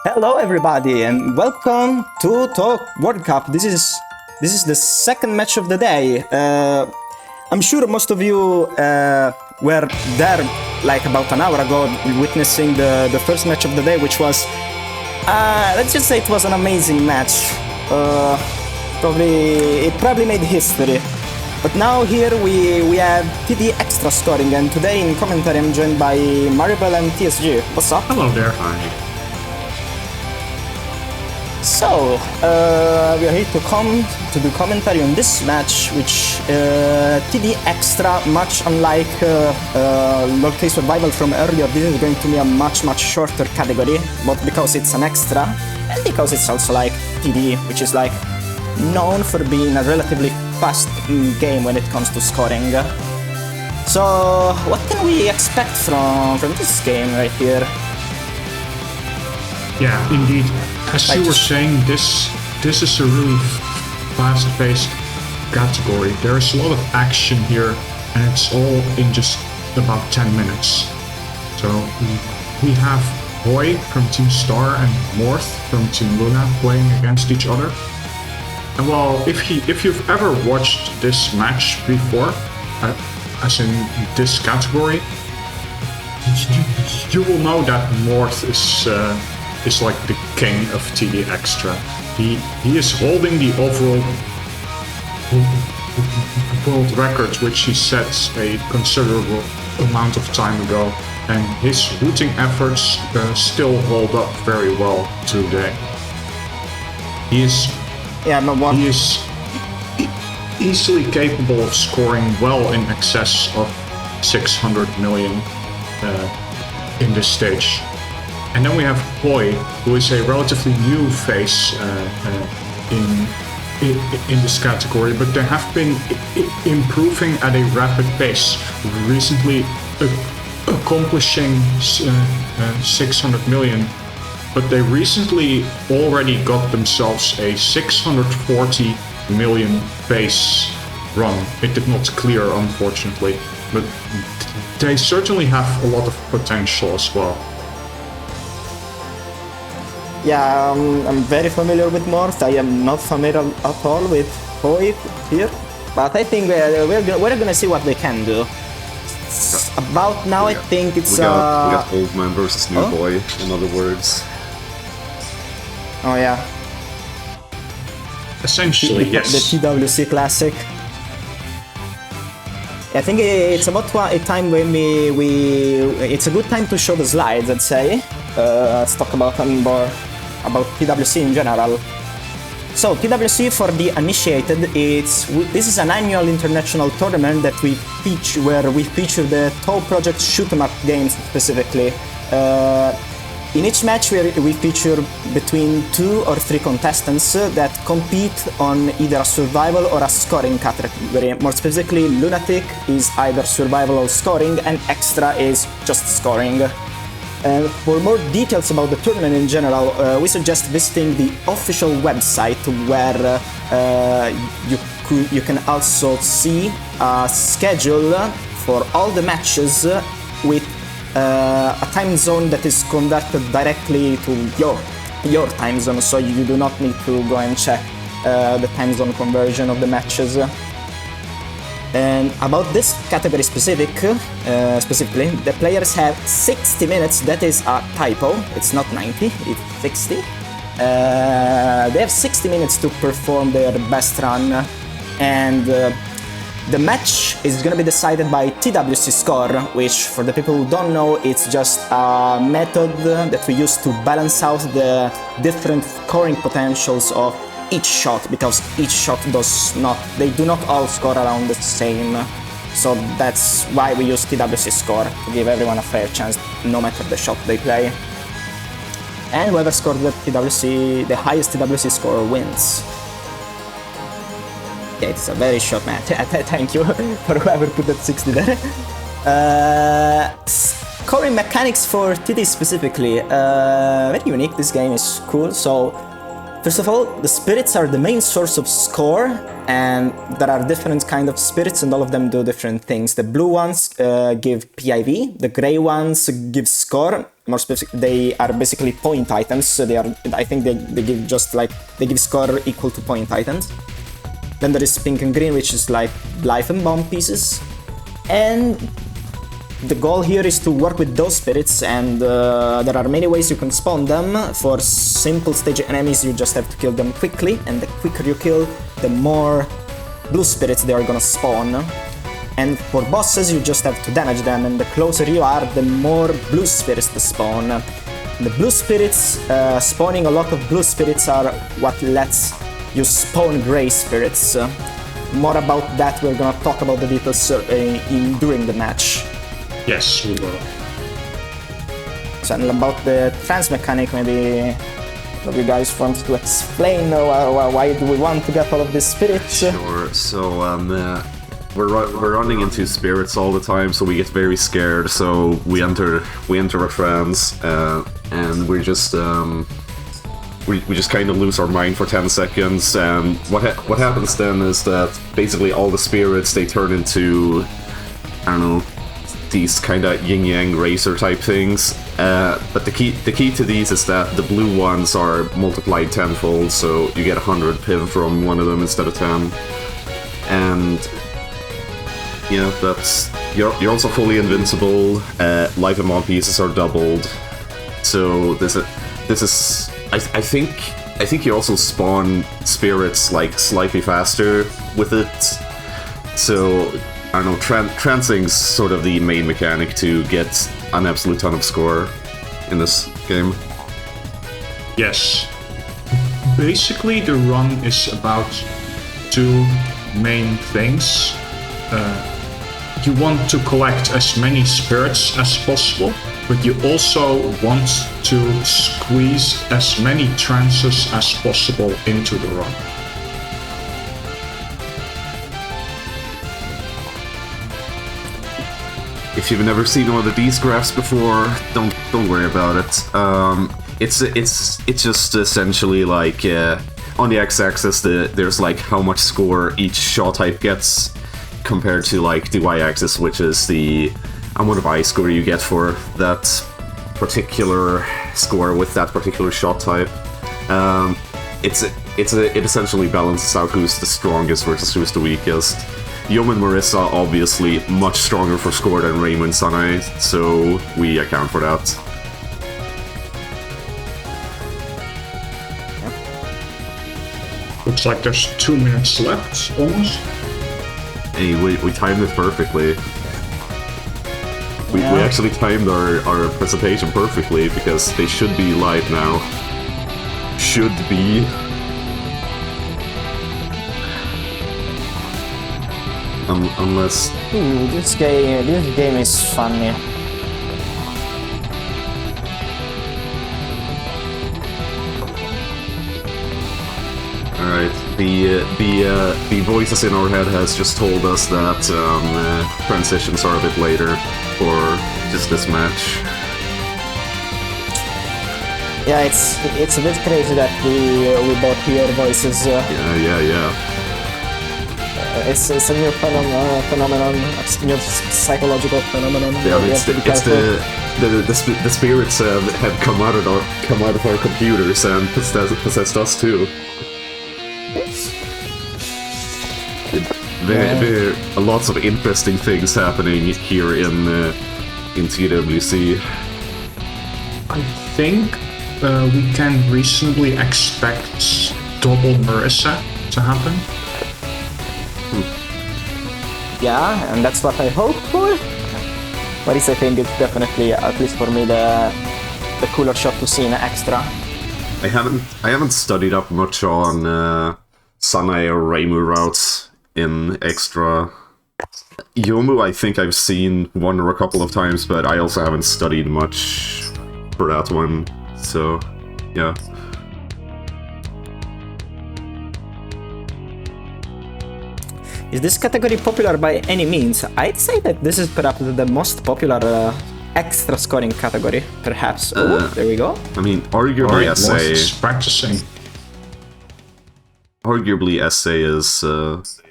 Hello everybody and welcome to Talk World Cup. This is the second match of the day. I'm sure most of you were there like about an hour ago witnessing the first match of the day, which was, let's just say it was an amazing match. It probably made history. But now here we have TD extra scoring, and today in commentary I'm joined by Maribel and TSG. What's up? Hello there. Hi. So, we are here to come to do commentary on this match, which TD Extra, much unlike Locate Survival from earlier, this is going to be a much shorter category, both because it's an extra, and because it's also like TD, which is like known for being a relatively fast game when it comes to scoring. So, what can we expect from this game right here? Yeah, indeed. As you were saying, this is a really fast-paced category. There's a lot of action here, and it's all in just about 10 minutes. So we have Hoi from Team Star and Morth from Team Luna playing against each other. And well, if you've ever watched this match before, as in this category, you will know that Morth is like the king of TD Extra. He is holding the overall world record, which he set a considerable amount of time ago, and his looting efforts still hold up very well today. He is easily capable of scoring well in excess of 600 million in this stage. And then we have Hoi, who is a relatively new face in this category, but they have been improving at a rapid pace, recently accomplishing 600 million, but they recently already got themselves a 640 million base run. It did not clear, unfortunately, but they certainly have a lot of potential as well. Yeah, I'm very familiar with Morth. I am not familiar at all with Hoi here, but I think we're gonna see what they can do. About now, I think it's we got old man versus new boy, in other words. Oh yeah. Essentially, yes. The TWC classic. I think it's about a time when it's a good time to show the slides, I'd say. Let's talk about more about TWC in general. So TWC, for the uninitiated, this is an annual international tournament that we feature the Touhou project shoot 'em up games specifically. In each match we feature between 2 or 3 contestants that compete on either a survival or a scoring category. More specifically, Lunatic is either survival or scoring, and Extra is just scoring. For more details about the tournament in general, we suggest visiting the official website, where you can also see a schedule for all the matches with a time zone that is converted directly to your time zone, so you do not need to go and check the time zone conversion of the matches. And about this category specifically, the players have 60 minutes. That is a typo. It's not 90, it's 60. They have 60 minutes to perform their best run, and the match is going to be decided by TWC score, which, for the people who don't know, it's just a method that we use to balance out the different scoring potentials of each shot, because each shot they do not all score around the same. So that's why we use TWC score, to give everyone a fair chance no matter the shot they play. And whoever scored the highest TWC score wins. Yeah, it's a very short match. Thank you for whoever put that 60 there. Scoring mechanics for TD specifically, very unique. This game is cool. So First of all, the spirits are the main source of score, and there are different kind of spirits, and all of them do different things. The blue ones give PIV, the gray ones give score. More specific, they are basically point items. So they are, I think they give just like, they give score equal to point items. Then there is pink and green, which is like life and bomb pieces. And the goal here is to work with those spirits, and there are many ways you can spawn them. For simple stage enemies, you just have to kill them quickly, and the quicker you kill, the more blue spirits they are gonna spawn. And for bosses, you just have to damage them, and the closer you are, the more blue spirits to spawn. The blue spirits, spawning a lot of blue spirits are what lets you spawn gray spirits. More about that, we're gonna talk about the details during the match. Yes, we will. So, and about the trance mechanic, maybe one of you guys want to explain why do we want to get all of these spirits? Sure. So we're running into spirits all the time, so we get very scared. So we enter a trance, and we're just we just kind of lose our mind for 10 seconds. And what happens then is that basically all the spirits, they turn into, I don't know, these kind of yin-yang racer type things, but the key to these is that the blue ones are multiplied tenfold, so you get 100 PIV from one of them instead of 10, and yeah, that's you're also fully invincible. Life and mod pieces are doubled, so this is I think you also spawn spirits like slightly faster with it, so I don't know, trancing's sort of the main mechanic to get an absolute ton of score in this game. Yes. Basically, the run is about two main things. You want to collect as many spirits as possible, but you also want to squeeze as many trances as possible into the run. If you've never seen one of these graphs before, don't worry about it. It's just essentially like on the x-axis there's like how much score each shot type gets compared to like the y-axis, which is the amount of ice score you get for that particular score with that particular shot type. It essentially balances out who's the strongest versus who's the weakest. Yum and Marissa obviously much stronger for score than Raymond and Sunai, so we account for that. Looks like there's 2 minutes left, almost. Hey, we timed it perfectly. We actually timed our presentation perfectly, because they should be live now. Should be. Unless... This game is funny. Alright, the voices in our head has just told us that transitions are a bit later for just this match. Yeah, it's a bit crazy that we both hear voices. Yeah. It's a new phenomenon, a new psychological phenomenon. Yeah, the spirits have come out of our computers and possessed us too. There are lots of interesting things happening here in TWC. I think we can reasonably expect double Marissa to happen. Yeah, and that's what I hope for. But I think it's definitely, at least for me, the cooler shot to see in extra. I haven't studied up much on Sunai or Reimu routes in extra. Yomu, I think I've seen one or a couple of times, but I also haven't studied much for that one. So, yeah. Is this category popular by any means? I'd say that this is perhaps the most popular extra scoring category, perhaps. Oh, there we go. I mean, arguably, I'd say... practicing. arguably SA is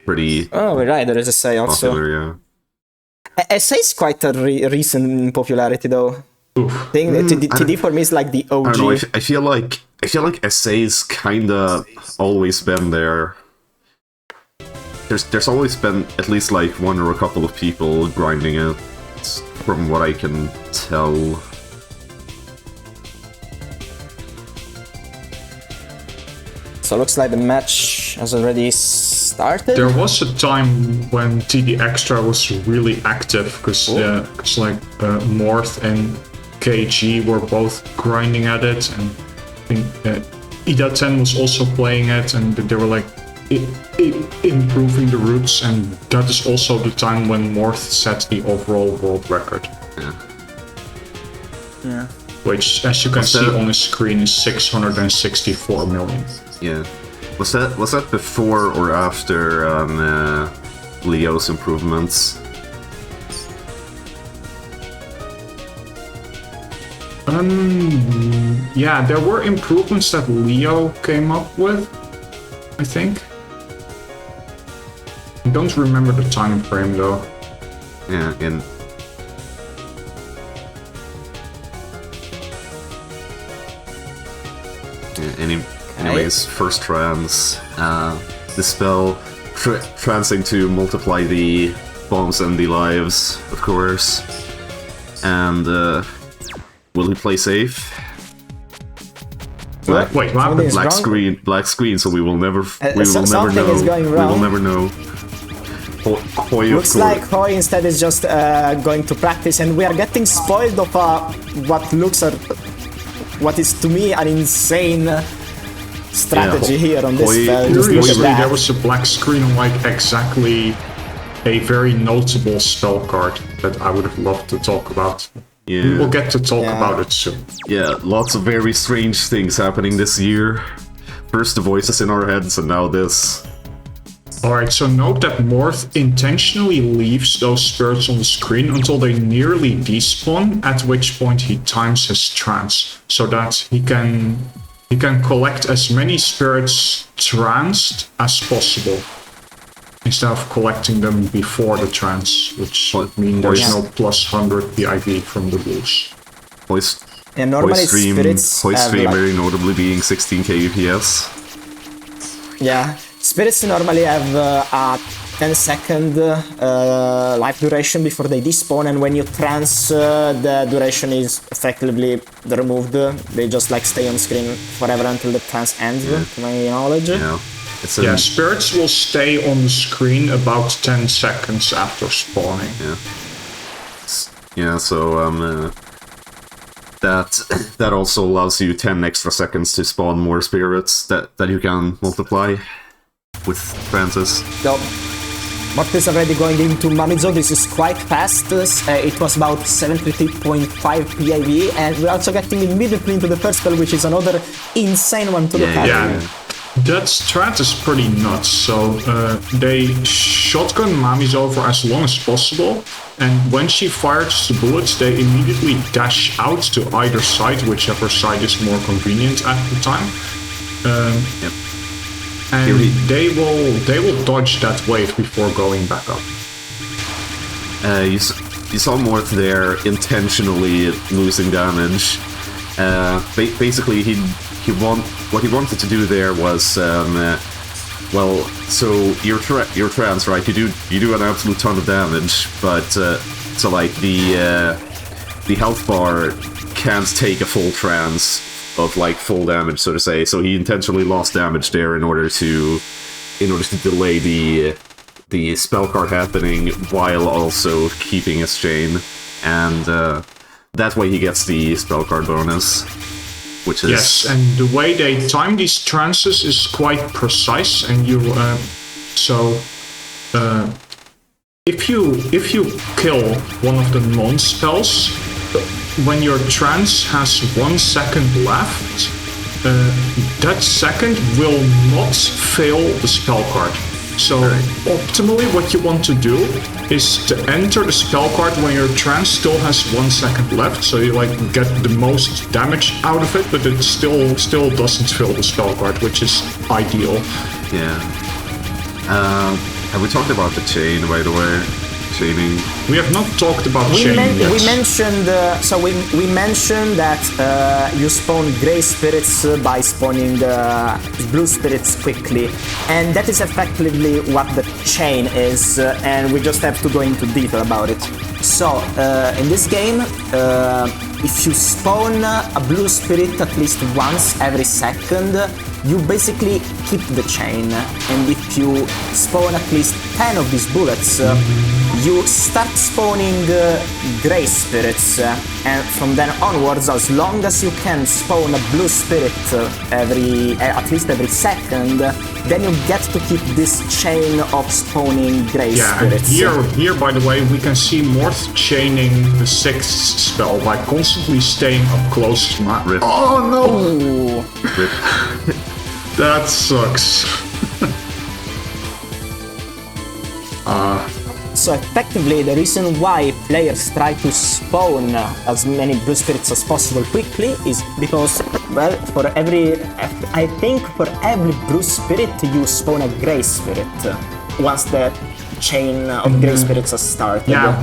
pretty Oh, right, there is SA also. popular, yeah. SA is quite a recent in popularity, though. I think TD for me is like the OG. I don't know. I feel like SA's kinda always been there. There's always been at least like one or a couple of people grinding it, from what I can tell. So looks like the match has already started. There was a time when TD Extra was really active, because like Morth and KG were both grinding at it, and I think Ida10 was also playing it, and they were like improving the routes, and that is also the time when Morth set the overall world record. Yeah. Which, as you can see on the screen, is 664 million. Yeah. Was that before or after Leo's improvements? Yeah, there were improvements that Leo came up with, I think. I don't remember the time frame though. Yeah, anyways, first trans, the spell transing to multiply the bombs and the lives, of course. And will he play safe? Wait, what happened? Black screen. So we will never know. Is going wrong. We will never know. Hoi, looks like Hoi instead is just going to practice, and we are getting spoiled of what is to me an insane strategy here on this spell. Seriously, there was a black screen on like exactly a very notable spell card that I would have loved to talk about. Yeah. We will get to talk about it soon. Yeah, lots of very strange things happening this year. First the voices in our heads, and now this. Alright, so note that Morth intentionally leaves those spirits on the screen until they nearly despawn, at which point he times his trance, so that he can collect as many spirits tranced as possible, instead of collecting them before the trance, which would mean there's no plus 100 PIV from the rules. And normally spirits stream very notably being 16k UPS. Yeah, spirits normally have a 10-second life duration before they despawn, and when you trance, the duration is effectively removed. They just like stay on screen forever until the trance ends, to my knowledge. Yeah. Spirits will stay on the screen about 10 seconds after spawning. Yeah, so that also allows you 10 extra seconds to spawn more spirits that you can multiply with trances. So, Morth is already going into Mamizo. This is quite fast. It was about 73.5 PIV, and we're also getting immediately into the first spell, which is another insane one to look at. Yeah. That strat is pretty nuts, so they shotgun Mamizo for as long as possible, and when she fires the bullets, they immediately dash out to either side, whichever side is more convenient at the time. And they will dodge that wave before going back up. You saw Morth there intentionally losing damage. Basically, what he wanted to do there was, well, so you're trans, right? You do an absolute ton of damage, but so like the health bar can't take a full trans of like full damage, so to say. So he intentionally lost damage there in order to delay the spell card happening while also keeping his chain, and that way he gets the spell card bonus, which is... Yes, and the way they time these trances is quite precise, and you if you kill one of the non-spells when your trance has 1 second left, that second will not fail the spell card. So optimally what you want to do is to enter the spell card when your trance still has 1 second left, so you like get the most damage out of it, but it still doesn't fill the spell card, which is ideal. Yeah. Have we talked about the chain, by the way? Chaining. We have not talked about chaining yet. We mentioned we mentioned that you spawn gray spirits by spawning blue spirits quickly, and that is effectively what the chain is, and we just have to go into detail about it. So in this game, if you spawn a blue spirit at least once every second, you basically keep the chain, and if you spawn at least 10 of these bullets, you start spawning grey spirits, and from then onwards, as long as you can spawn a blue spirit at least every second, then you get to keep this chain of spawning grey spirits. And here, by the way, we can see Morth chaining the 6th spell by constantly staying up close to Maribel. Oh no! That sucks. So effectively, the reason why players try to spawn as many blue spirits as possible quickly is because, well, I think for every blue spirit you spawn a grey spirit once the chain of grey spirits has started. Yeah.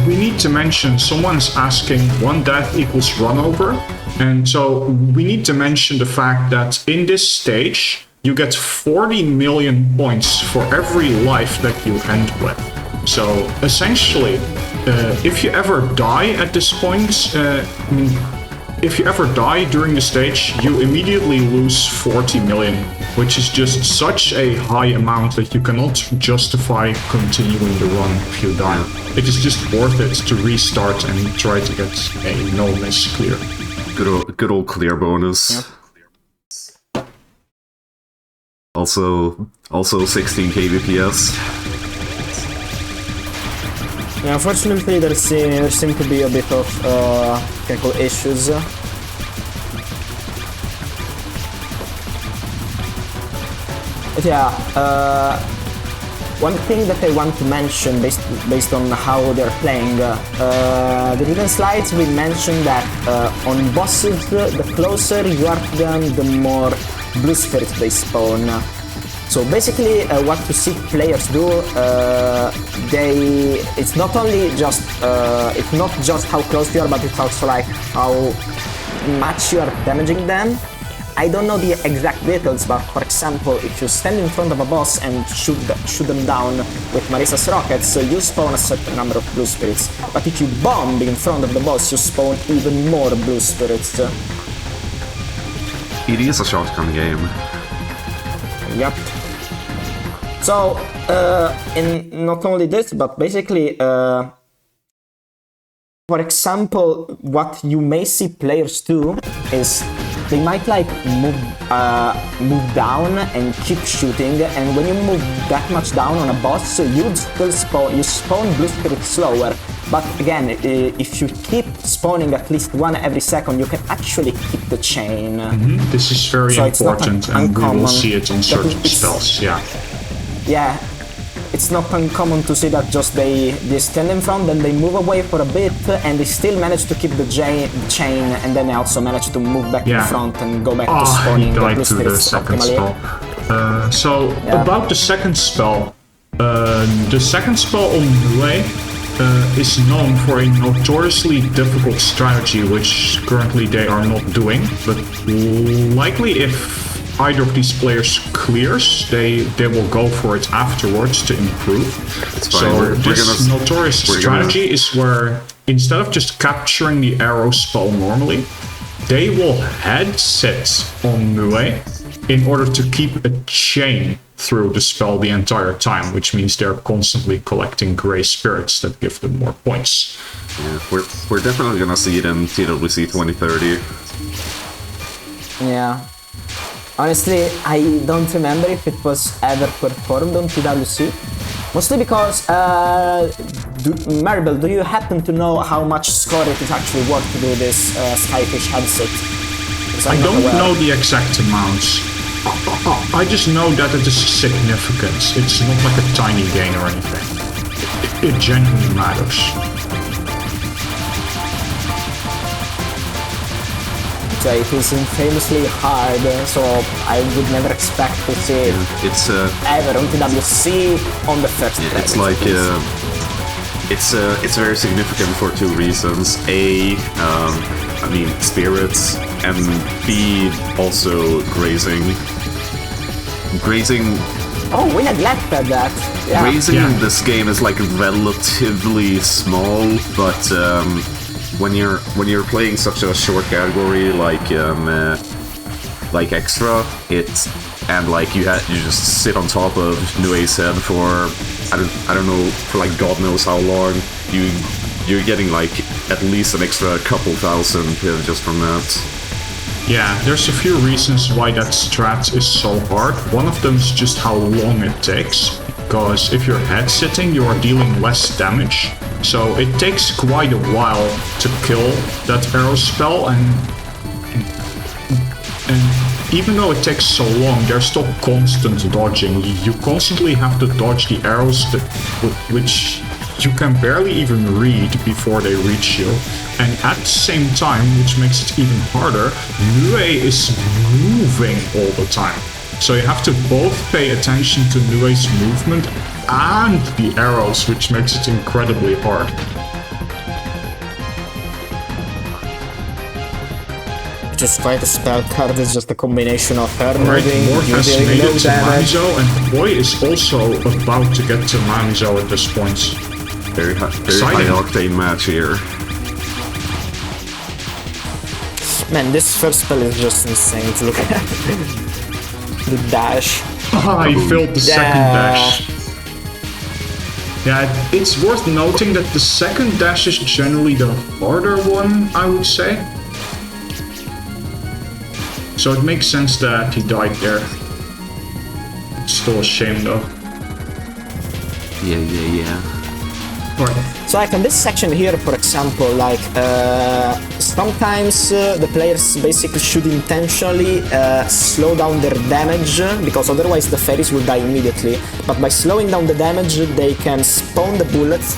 We need to mention, someone's asking 1 death equals run over, and so we need to mention the fact that in this stage you get 40 million points for every life that you end with. So essentially, if you ever die at this point, if you ever die during the stage, you immediately lose 40 million, which is just such a high amount that you cannot justify continuing the run if you die. It is just worth it to restart and try to get a no-miss clear. Good old clear bonus. Yep. Also 16 kbps. Yeah, unfortunately, there seem to be a bit of technical issues. But yeah, one thing that I want to mention based on how they're playing, the hidden slides, we mentioned that on bosses, the closer you are to them, the more blue spirits they spawn. So basically, what you see players do, it's not only just it's not just how close you are, but it's also like how much you are damaging them. I don't know the exact details, but for example, if you stand in front of a boss and shoot them down with Marisa's rockets, you spawn a certain number of blue spirits. But if you bomb in front of the boss, you spawn even more blue spirits. It is a shotgun game. Yep. So, in not only this, but basically, for example, what you may see players do is they might like move down and keep shooting, and when you move that much down on a boss, you still spawn blue spirits slower. But again, if you keep spawning at least one every second, you can actually keep the chain. This is very important, and we will see it on certain spells. Yeah, it's not uncommon to see that just they stand in front, then they move away for a bit, and they still manage to keep the chain, and then they also manage to move back in front and go back to spawning the blue spirits optimally. About the second spell, the second spell on Melee is known for a notoriously difficult strategy, which currently they are not doing, but likely if either of these players clears, they will go for it afterwards to improve. So this notorious strategy is where instead of just capturing the arrow spell normally, they will head sit on Melee in order to keep a chain through the spell the entire time, which means they're constantly collecting grey spirits that give them more points. Yeah, we're definitely gonna see it in TWC 2030. Yeah. Honestly, I don't remember if it was ever performed on TWC. Mostly because, Maribel, do you happen to know how much score it is actually worth to do this Skyfish headset? I don't know the exact amounts. I just know that it is significant. It's not like a tiny gain or anything. It genuinely matters. It is infamously hard, so I would never expect to see it ever on TWC on the first play. It's like it's very significant for two reasons. A, I mean spirits, and B, also grazing. Oh, we neglected that. Yeah. Grazing in this game is like relatively small, but when you're playing such a short category like extra, and like you just sit on top of Nue's head for I don't know, for like God knows how long. You're getting like at least an extra couple thousand just from that. Yeah, there's a few reasons why that strat is so hard. One of them is just how long it takes, because if you're head sitting, you are dealing less damage. So it takes quite a while to kill that arrow spell, and even though it takes so long, there's still constant dodging. You constantly have to dodge the arrows which you can barely even read before they reach you. And at the same time, which makes it even harder, Nue is moving all the time. So you have to both pay attention to Nue's movement and the arrows, which makes it incredibly hard. Just try to spell card is just a combination of her Alright, moving, Morth has dealing made no it to damage. Mamizo, and Boy is also about to get to Mamizo at this point. Very high octane match here. Man, this first spell is just insane to look at. The dash. I failed the second dash. Yeah, it's worth noting that the second dash is generally the harder one, I would say. So it makes sense that he died there. It's still a shame though. Yeah. Right. So like in this section here, for example, like sometimes the players basically should intentionally slow down their damage, because otherwise the fairies will die immediately. But by slowing down the damage, they can spawn the bullets,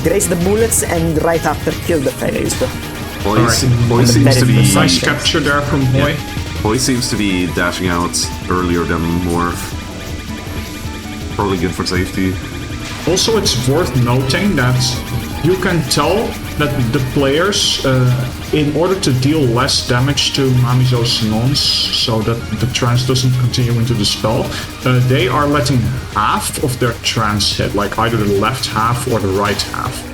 graze the bullets, and right after kill the fairies. Boy seems to be Nice capture there from Boy. Yeah. Boy seems to be dashing out earlier than Morth. Probably good for safety. Also, it's worth noting that you can tell that the players, in order to deal less damage to Mamizo's nons, so that the trance doesn't continue into the spell, they are letting half of their trance hit, like either the left half or the right half.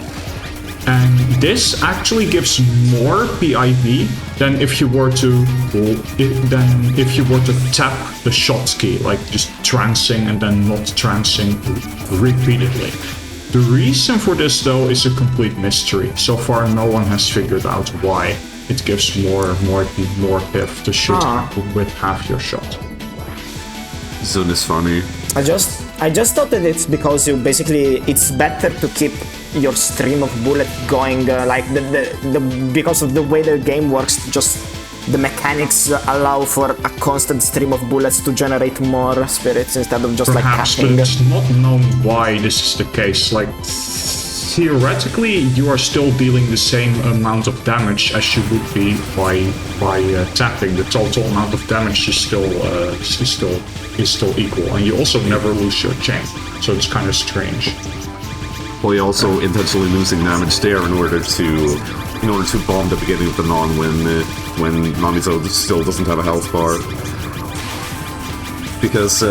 And this actually gives more PIV than if you were to tap the shot key, like just trancing and then not trancing repeatedly. The reason for this though is a complete mystery. So far no one has figured out why it gives more PIV to shoot with half your shot. Zone is funny. I just thought that it's because it's better to keep your stream of bullet going, like because of the way the game works. Just the mechanics allow for a constant stream of bullets to generate more spirits instead of just Perhaps, like capping. but it's not known why this is the case. Like theoretically, you are still dealing the same amount of damage as you would be by tapping. The total amount of damage is still equal, and you also never lose your chain. So it's kind of strange. Boy also intentionally losing damage there in order to bomb the beginning of the non when Mamizo still doesn't have a health bar. Because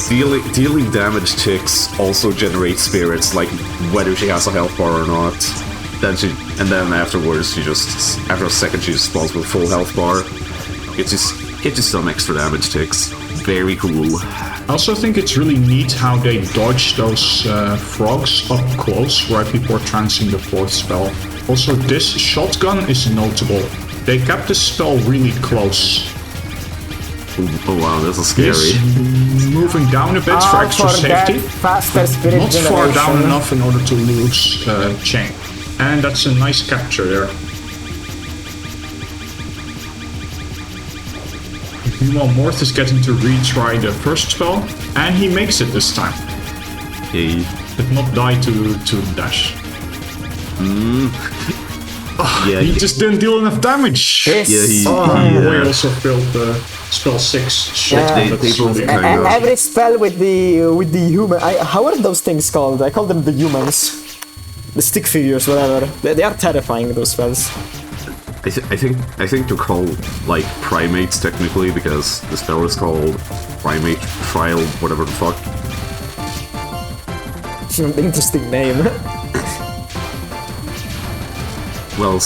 dealing damage ticks also generates spirits, like whether she has a health bar or not. Then afterwards after a second she just spawns with full health bar. Gets you some extra damage ticks. Very cool. I also think it's really neat how they dodge those frogs up close right before trancing the fourth spell. Also, this shotgun is notable. They kept the spell really close. Oh wow, this is scary. This moving down a bit for extra safety. Faster spirit Not generation. far down enough in order to lose chain. And that's a nice capture there. Meanwhile, Morth is getting to retry the first spell, and he makes it this time. Yay. Did not die to dash. Yeah, He just didn't deal enough damage. Yes. Yeah, he We also failed spell 6 shit. Yeah. They both really- kind And of- every spell with the human, how are those things called? I call them the humans, the stick figures, whatever. They are terrifying, those spells. I think they're called like primates technically because the spell is called primate trial, whatever the fuck. Interesting name. Well,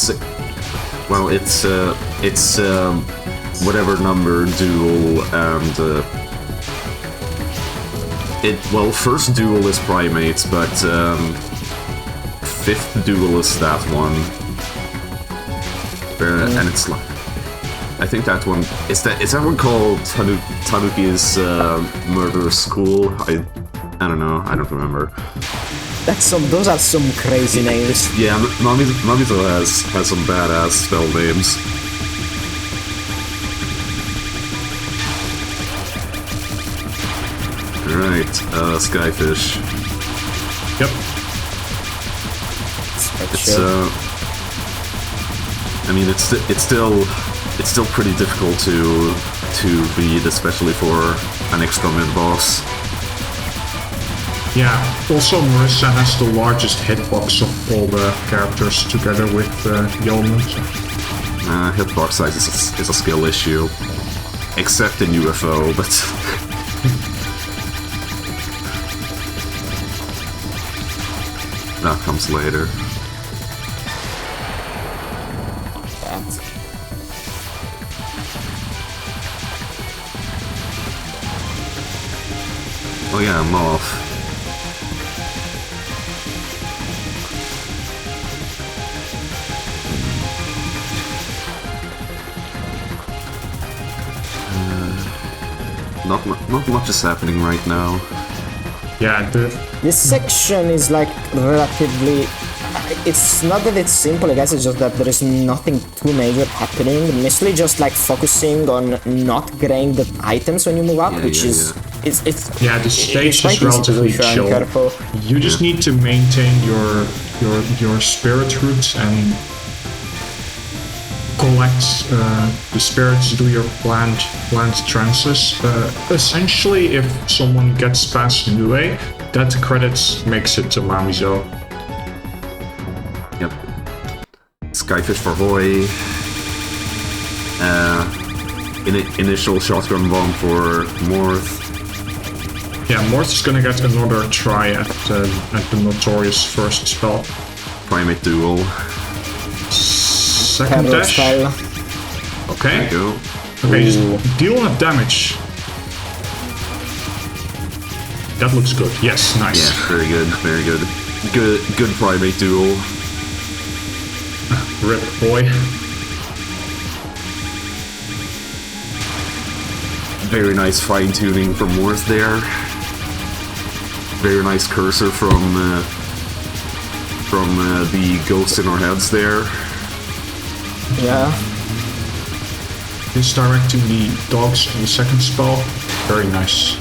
it's whatever number duel and first duel is primates, but fifth duel is that one. And it's like, I think that one is that one called Tanuki's murderous school. I don't know. I don't remember. Those are some crazy names. Yeah, Mamito has some badass spell names. Right, Skyfish. Yep. It's I mean, it's still pretty difficult to beat, especially for an extra mid boss. Yeah, also Marissa has the largest hitbox of all the characters together with Yeoman. Hitbox size is a skill issue, except in UFO, but that comes later. Oh yeah, Morth. Not much is happening right now. Yeah, This section is like relatively. It's not that it's simple, I guess it's just that there is nothing too major happening. Mostly just like focusing on not graying the items when you move up, Yeah, which yeah, is. yeah. It's yeah, the stage quite is easy to relatively do if you're chill. careful. You just need to maintain your spirit roots and collect the spirits, do your planned trances. Essentially, if someone gets past Nue, that credits makes it to Mamizo. Yep. Skyfish for Hoy. Initial shotgun bomb for Morth. Yeah, Morth is gonna get another try at the notorious first spell. Primate duel. Second Terror dash. style. Okay. There you go. Okay, just deal enough damage. That looks good. Yes, nice. Yeah, very good, very good. Good primate duel. Rip, boy. Very nice fine tuning from Morth there. Very nice cursor from the ghosts in our heads there. Yeah. Misdirecting the dogs on the second spell. Very nice.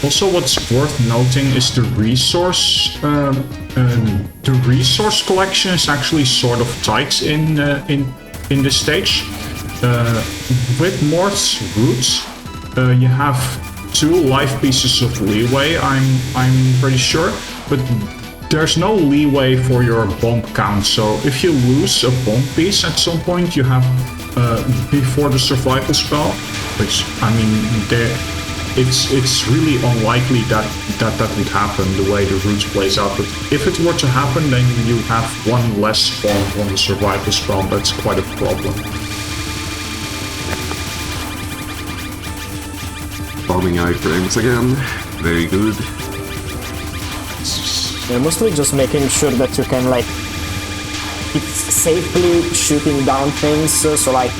Also, what's worth noting is the resource. The resource collection is actually sort of tight in this stage. With Morth's roots, you have 2 life pieces of leeway. I'm pretty sure, but there's no leeway for your bomb count. So if you lose a bomb piece at some point, you have before the survival spell, which I mean, it's really unlikely that would happen the way the roots plays out. But if it were to happen, then you have 1 less bomb on the survival spell. That's quite a problem. Bombing iframes again. Very good. Yeah, mostly just making sure that you can like keep safely shooting down things, so like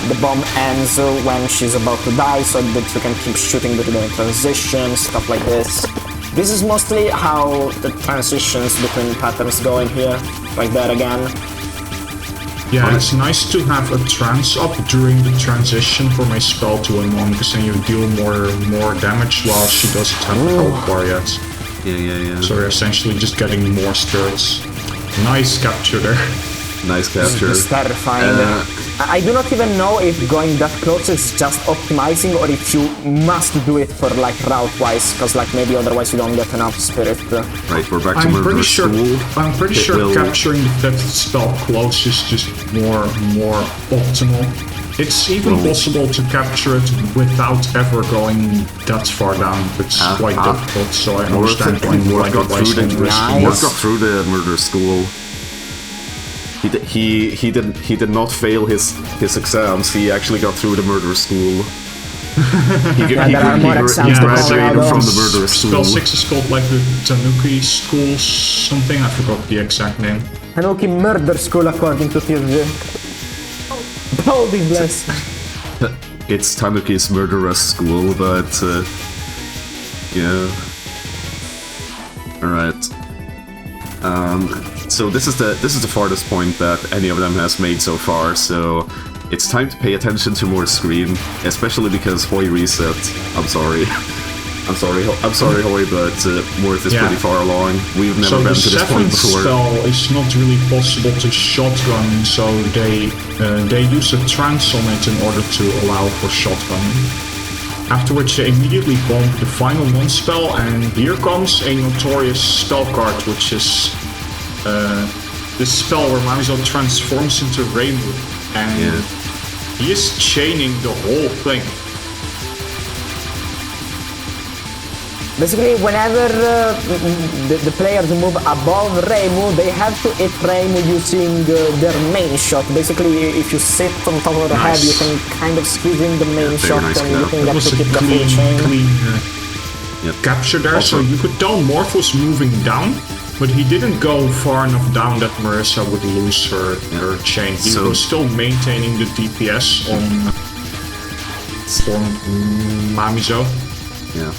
the bomb ends when she's about to die, so that you can keep shooting between the transitions, stuff like this. This is mostly how the transitions between patterns go in here, like that again. Yeah, it's nice to have a trance up during the transition from a spell to a non, because then you deal more damage while she doesn't have the health bar yet. Yeah. So you're essentially just getting more spirits. Nice capture there. Nice capture. It's terrifying. I do not even know if going that close is just optimizing or if you must do it for like route-wise, because like maybe otherwise you don't get enough spirit. Right, we're back to I'm pretty sure will... capturing that spell close is just more optimal. It's even possible to capture it without ever going that far down. It's quite difficult, so I understand why Morth got Nice. through the murder school. He did not fail his exams. He actually got through the murder school. He graduated from the murder school. Spell 6 is called like the Tanuki School something. I forgot the exact name. Tanuki Murder School according to TSG. Holy bless. It's Tanuki's murderous school, but yeah. All right. So this is the farthest point that any of them has made so far. So it's time to pay attention to more screen, especially because Hoy reset. I'm sorry, Hoy, but Morth is pretty far along. We've never been to this point before. So the 7th spell is not really possible to shotgun, so they use a trance on it in order to allow for shotgunning. After which they immediately bomb the final non-spell, and here comes a notorious spell card, which is the spell where Mamizo transforms into Rainbow, and he is chaining the whole thing. Basically, whenever the players move above Reimu, they have to hit Reimu using their main shot. Basically, if you sit on top of the head, you can kind of squeeze in the main shot and you can get to keep the full chain. Clean capture there, so you could tell Morth was moving down, but he didn't go far enough down that Marissa would lose her chain. He was still maintaining the DPS on Mamizo. Yeah.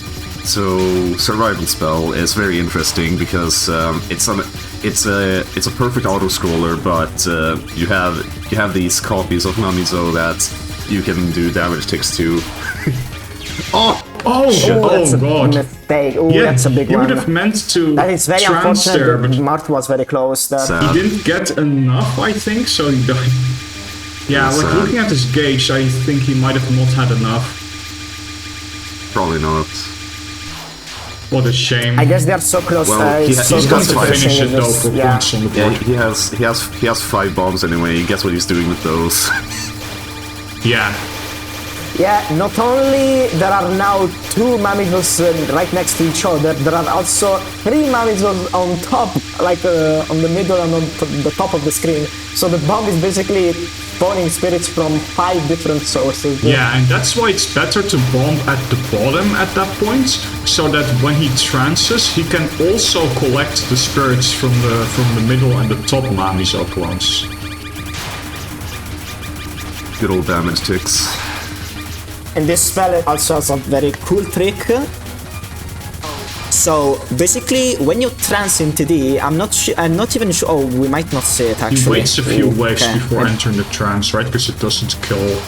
So survival spell is very interesting because it's a perfect auto scroller, but you have these copies of Mamizo that you can do damage ticks to. Oh, that's a god! Mistake. Oh, that's a big one. He would have meant to. That is very unfortunate. There, but Morth was very close. He didn't get enough, I think. So he died. Yeah, like looking at his gauge, I think he might have not had enough. Probably not. What a shame. I guess they are so close. Well, he's going to finish it though for points on the board. Yeah, he has 5 bombs anyway. Guess what he's doing with those? Yeah. Yeah, not only there are now 2 Mamizos right next to each other, there are also 3 Mamizos on top, like on the middle and on the top of the screen. So the bomb is basically spawning spirits from 5 different sources. Yeah, and that's why it's better to bomb at the bottom at that point, so that when he trances, he can also collect the spirits from the middle and the top Mamizo clones. Good old damage ticks. And this spell also has a very cool trick. So basically, when you trance in TD, I'm not even sure. Oh, we might not see it actually. He waits a few waves before entering the trance, right? Because it doesn't kill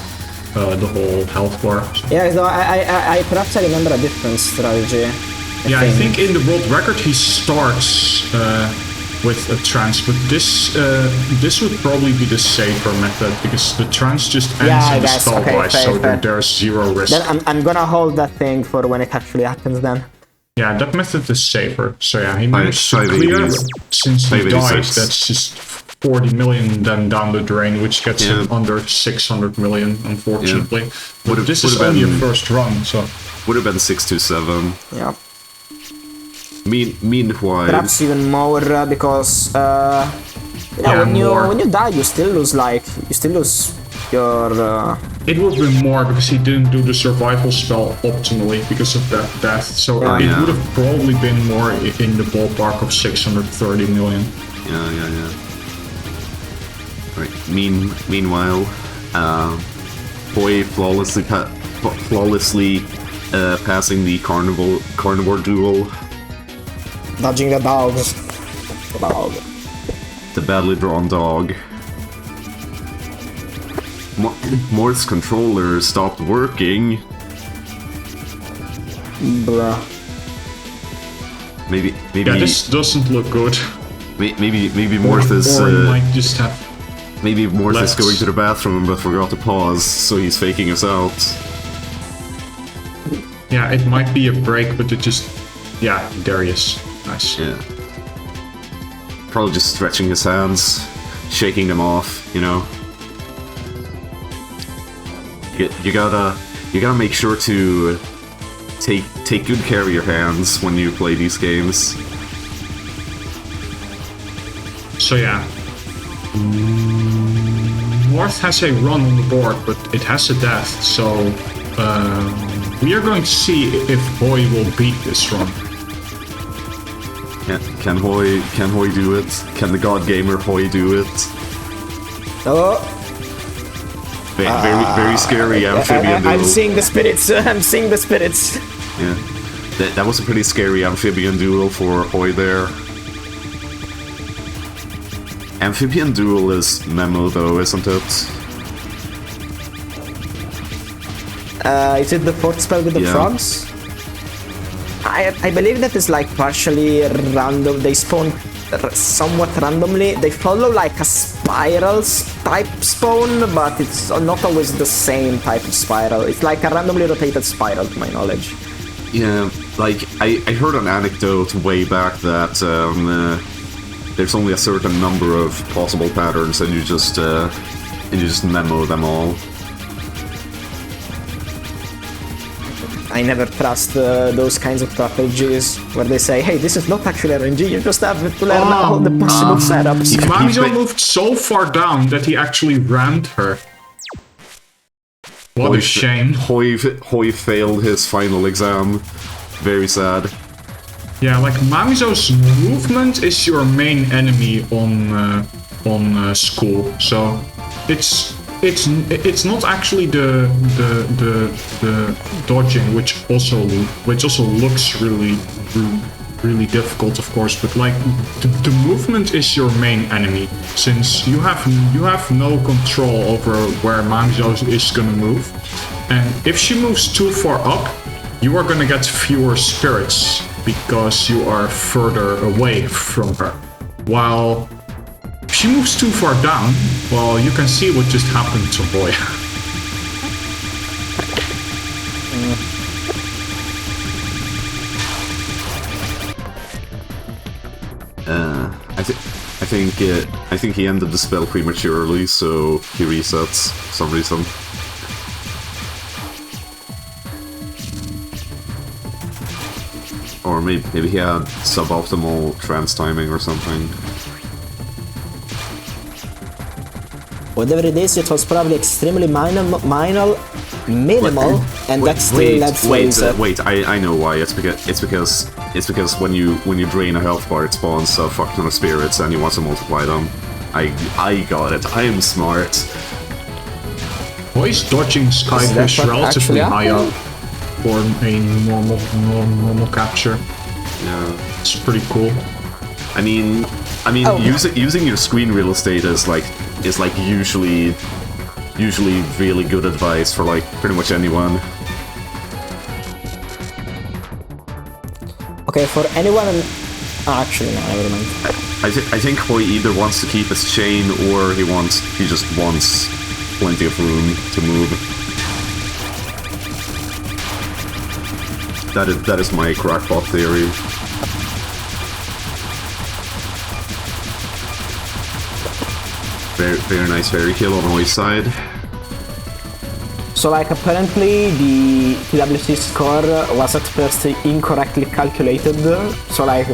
the whole health bar. Yeah, so I perhaps I remember a different strategy. I think in the world record he starts with a trance, but this would probably be the safer method because the trance just ends in the spell twice, so there's 0 risk. Then I'm gonna hold that thing for when it actually happens then. Yeah, that method is safer. So yeah, he managed to clear, since he died, that's just 40 million then down the drain, which gets him under 600 million, unfortunately. Yeah. But this is only a first run, so... Would have been 627. Yeah. Meanwhile, perhaps even more because when you die, you still lose your. It would be more because he didn't do the survival spell optimally because of that death. So it would have probably been more in the ballpark of 630 million. Yeah. Right. Meanwhile, Hoy flawlessly passing the carnivore duel. Dodging the dogs. The dog. The badly drawn dog. Morth's controller stopped working. Bruh. Maybe. Yeah, this doesn't look good. Maybe Morth is. Or he might just have. Maybe Morth is left. going to the bathroom but forgot to pause, so he's faking us out. Yeah, it might be a break, but it just. Yeah, there he is. Nice. Yeah. Probably just stretching his hands, shaking them off, you know. You gotta make sure to take good care of your hands when you play these games. So yeah. Morth has a run on the board, but it has a death, so we are going to see if Hoy will beat this run. Can Hoy do it? Can the God Gamer Hoy do it? Oh, Very scary amphibian duel. I'm seeing the spirits. I'm seeing the spirits. Yeah, that was a pretty scary amphibian duel for Hoy there. Amphibian duel is Memo though, isn't it? Is it the fourth spell with the Yeah. frogs? I believe that is like partially random. They spawn somewhat randomly. They follow like a spiral type spawn, but it's not always the same type of spiral. It's like a randomly rotated spiral, to my knowledge. Yeah, like I heard an anecdote way back that there's only a certain number of possible patterns, and you just memo them all. I never trust those kinds of strategies where they say, hey, this is not actually RNG, you just have to learn all the possible setups. Mamizo moved so far down that he actually rammed her. What a shame. Hoy failed his final exam. Very sad. Yeah, like Mamizo's movement is your main enemy on school, so it's not actually the dodging, which also looks really difficult, of course, but like the movement is your main enemy, since you have no control over where Mamizo is gonna move, and if she moves too far up, you are gonna get fewer spirits because you are further away from her. While if she moves too far down, well, you can see what just happened to Boy. I think he ended the spell prematurely, so he resets for some reason. Or maybe he had suboptimal trance timing or something. Whatever it is, it was probably extremely minimal, and that still led to wait! I know why. It's because when you drain a health bar, it spawns a fuck ton of spirits, and you want to multiply them. I got it. I am smart. Boy's dodging Skyfish relatively high up for a normal capture. Yeah, it's pretty cool. I mean, using your screen real estate is usually really good advice for like pretty much anyone. Okay, for anyone. Actually, no, never mind. I think Hoy either wants to keep his chain or he just wants plenty of room to move. That is my crackpot theory. Very nice fairy kill on Hoy's side. So like apparently the TWC score was at first incorrectly calculated. So like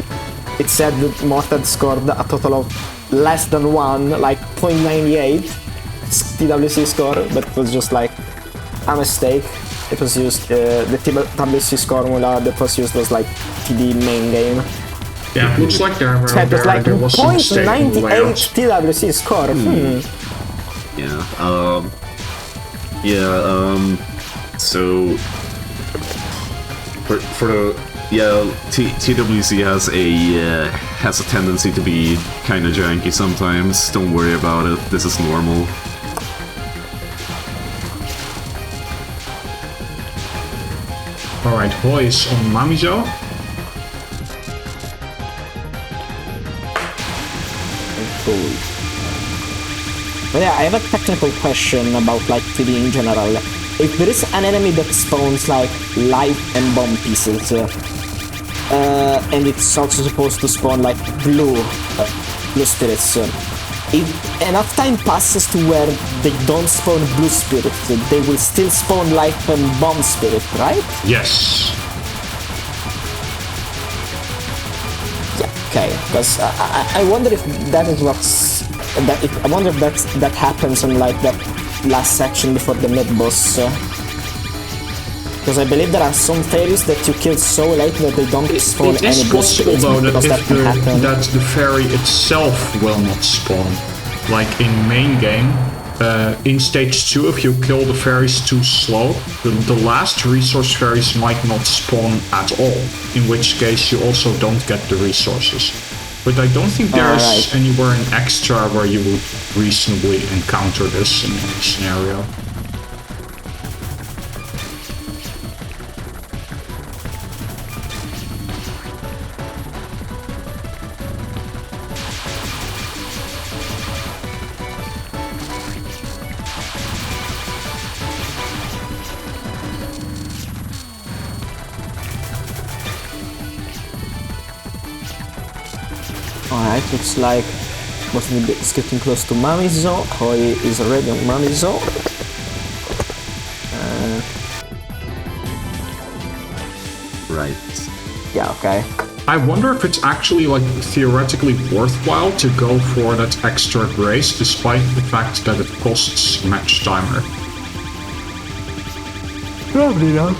it said that Morth had scored a total of less than 1, like 0.98 TWC score, but it was just like a mistake. It was used, the TWC formula that was used was like TD main game. Yeah, it looks like there was like a mistake in the 0.98 layout. TWC score. So for the TWC has a tendency to be kind of janky sometimes. Don't worry about it. This is normal. Alright, Hoi is on Mamizo. Cool. But yeah, I have a technical question about like TD in general. If there is an enemy that spawns like life and bomb pieces, and it's also supposed to spawn like blue spirits, if enough time passes to where they don't spawn blue spirits, they will still spawn life and bomb spirit, right? Yes. Yeah, okay, because I wonder if that is what's... I wonder if that happens on like that last section before the mid-boss. Because I believe there are some fairies that you kill so late that they don't spawn any It is possible though that the fairy itself will not spawn. Like in main game, in stage 2, if you kill the fairies too slow, the last resource fairies might not spawn at all, in which case you also don't get the resources. But I don't think there's anywhere in extra where you would reasonably encounter this in any scenario. Alright, looks like most of the bit is getting close to Mamizo. Hoi is already on Mamizo. Right. Yeah, okay. I wonder if it's actually like theoretically worthwhile to go for that extra grace despite the fact that it costs match timer. Probably not.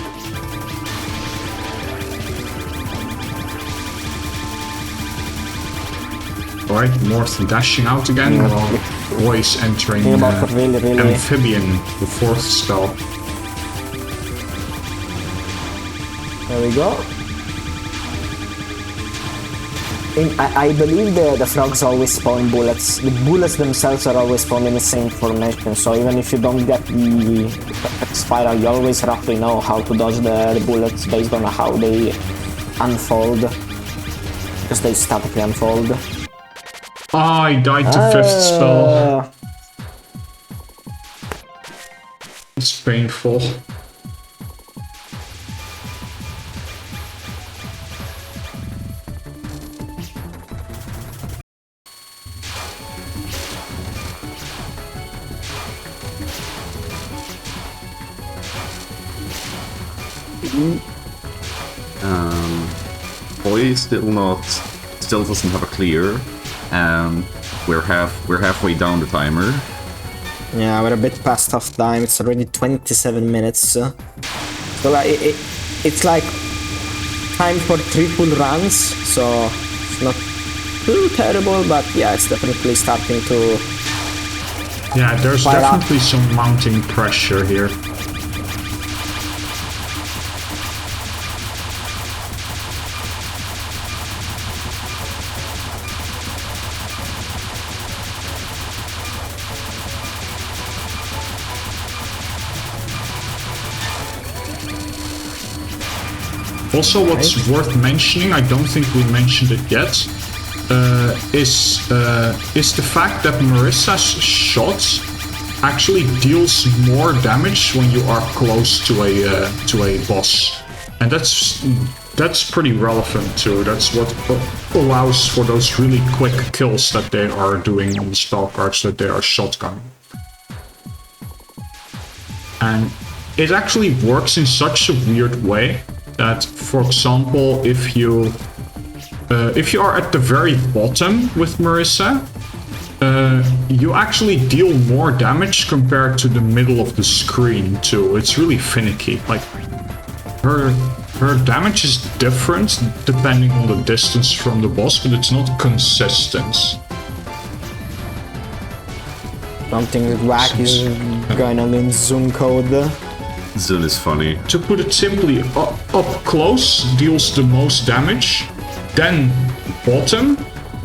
Alright, Morth dashing out again while Hoi entering really... Amphibian, the 4th spell. There we go. I believe the frogs always spawn bullets. The bullets themselves are always spawned in the same formation, so even if you don't get the perfect spiral, you always roughly know how to dodge the bullets based on how they unfold. Because they statically unfold. I died to 5th spell. It's painful. Hoi still doesn't have a clear. We're halfway down the timer. Yeah, we're a bit past off time. It's already 27 minutes. So like, it's like time for 3 full runs. So it's not too terrible, but yeah, it's definitely starting to... Yeah, there's definitely some mounting pressure here. Also, what's worth mentioning, I don't think we mentioned it yet, is the fact that Marissa's shot actually deals more damage when you are close to a boss, and that's pretty relevant too. That's what allows for those really quick kills that they are doing on the spell cards that they are shotgunning. And it actually works in such a weird way that, for example, if you are at the very bottom with Marissa, you actually deal more damage compared to the middle of the screen too. It's really finicky. Like her damage is different depending on the distance from the boss, but it's not consistent. Something whack is going on in Zoom code. Zun is funny. To put it simply, up close deals the most damage, then bottom,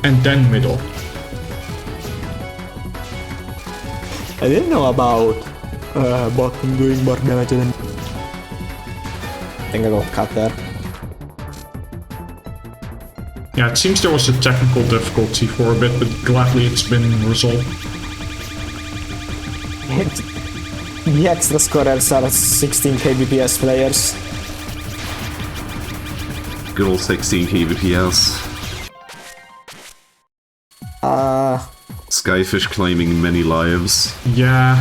and then middle. I didn't know about bottom doing more damage than... I think I got cut there. Yeah, it seems there was a technical difficulty for a bit, but gladly it's been resolved. The extra scorers are 16 kbps players. Good old 16 kbps. Skyfish claiming many lives. Yeah,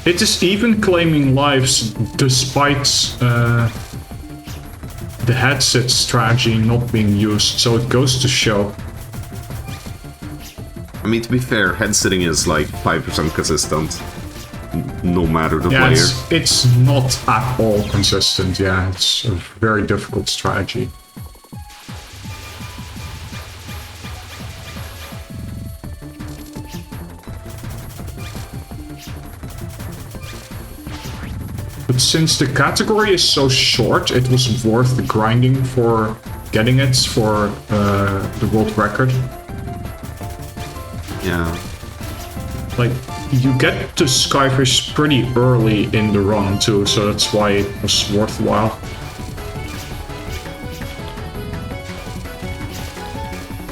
it is even claiming lives despite the headset strategy not being used, so it goes to show. I mean, to be fair, head sitting is like 5% consistent, no matter the player. It's not at all consistent, yeah, it's a very difficult strategy. But since the category is so short, it was worth the grinding for getting it for the world record. Yeah. Like, you get to Skyfish pretty early in the run too, so that's why it was worthwhile.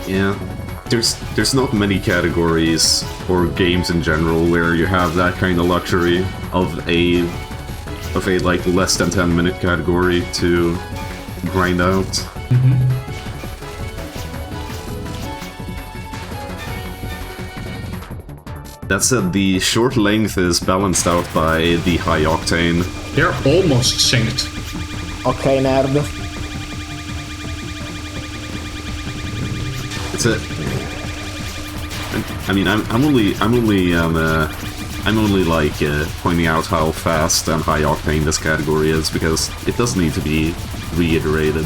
Yeah. There's not many categories or games in general where you have that kind of luxury of a like less than 10-minute category to grind out. Mm-hmm. That said, the short length is balanced out by the high octane. They're almost synced. Okay, nerd. It's a. I mean, I'm only like pointing out how fast and high octane this category is because it does need to be reiterated.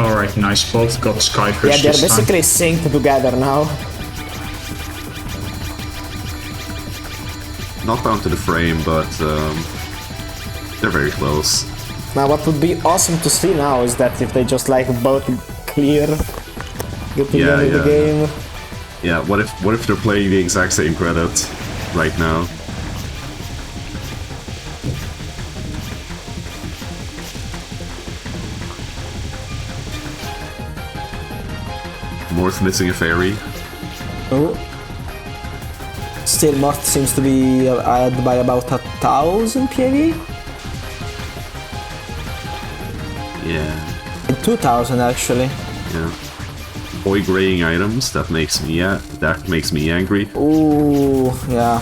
Alright, nice. Both got Skyfish. Yeah, they're basically synced together now. Not down to the frame, but they're very close. Now what would be awesome to see now is that if they just like both clear, get to the end of the game. Yeah, what if they're playing the exact same credit right now? Morth missing a fairy. Oh. Still, Morth seems to be ahead by about 1,000 PAV. Yeah. 2,000 actually. Yeah. Boy graying items. That makes me angry. Ooh, yeah.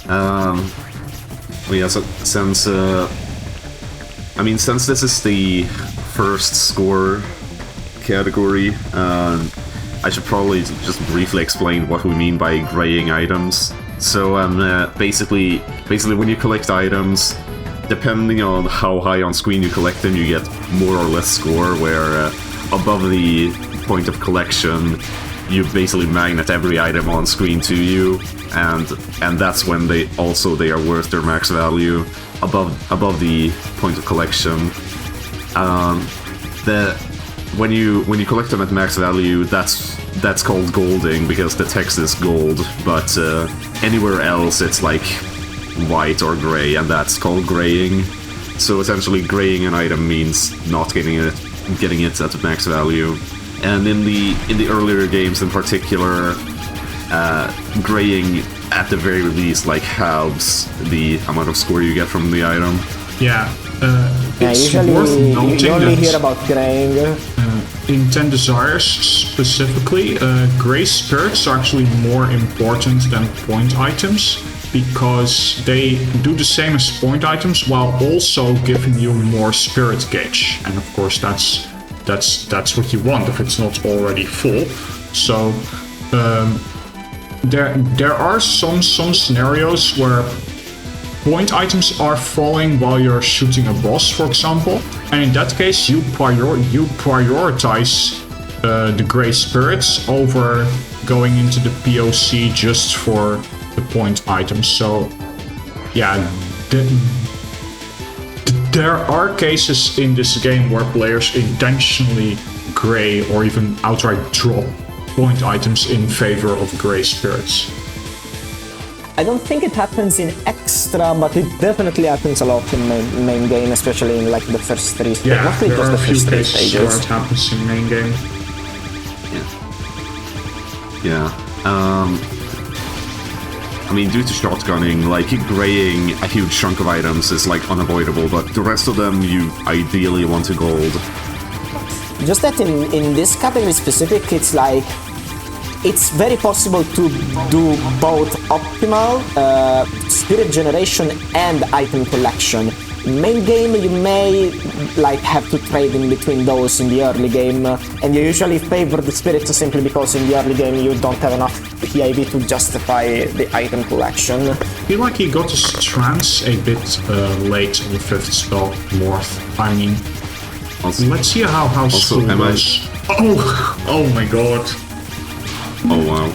Well, yeah. So since since this is the first score category, I should probably just briefly explain what we mean by graying items. So basically when you collect items, depending on how high on screen you collect them, you get more or less score, where above the point of collection, you basically magnet every item on screen to you, and that's when they are worth their max value. Above the point of collection, when you collect them at max value, that's called golding because the text is gold, but anywhere else it's like white or gray, and that's called graying. So essentially, graying an item means not getting it at max value. And in the earlier games in particular, graying at the very least like halves the amount of score you get from the item. Yeah. It's usually worth noting you only that, hear about graying. In 10 Desires specifically, gray spirits are actually more important than point items, because they do the same as point items while also giving you more spirit gauge, and of course that's what you want if it's not already full. So there are some scenarios where point items are falling while you're shooting a boss, for example, and in that case you prioritize the gray spirits over going into the POC just for the point items. So yeah, the There are cases in this game where players intentionally gray or even outright drop point items in favor of gray spirits. I don't think it happens in extra, but it definitely happens a lot in main game, especially in like the first three stages. Yeah, there are a few cases where it happens in main game. Yeah. I mean, due to shotgunning, like, graying a huge chunk of items is, like, unavoidable, but the rest of them you ideally want to gold. Just that in this category specific, it's like, it's very possible to do both optimal spirit generation and item collection. Main game, you may like have to trade in between those in the early game, and you usually favor the spirits simply because in the early game you don't have enough PIV to justify the item collection. I feel like he got his trance a bit late on the 5th spell, Morth. I mean, also, let's see how school goes. Oh my god. Oh wow.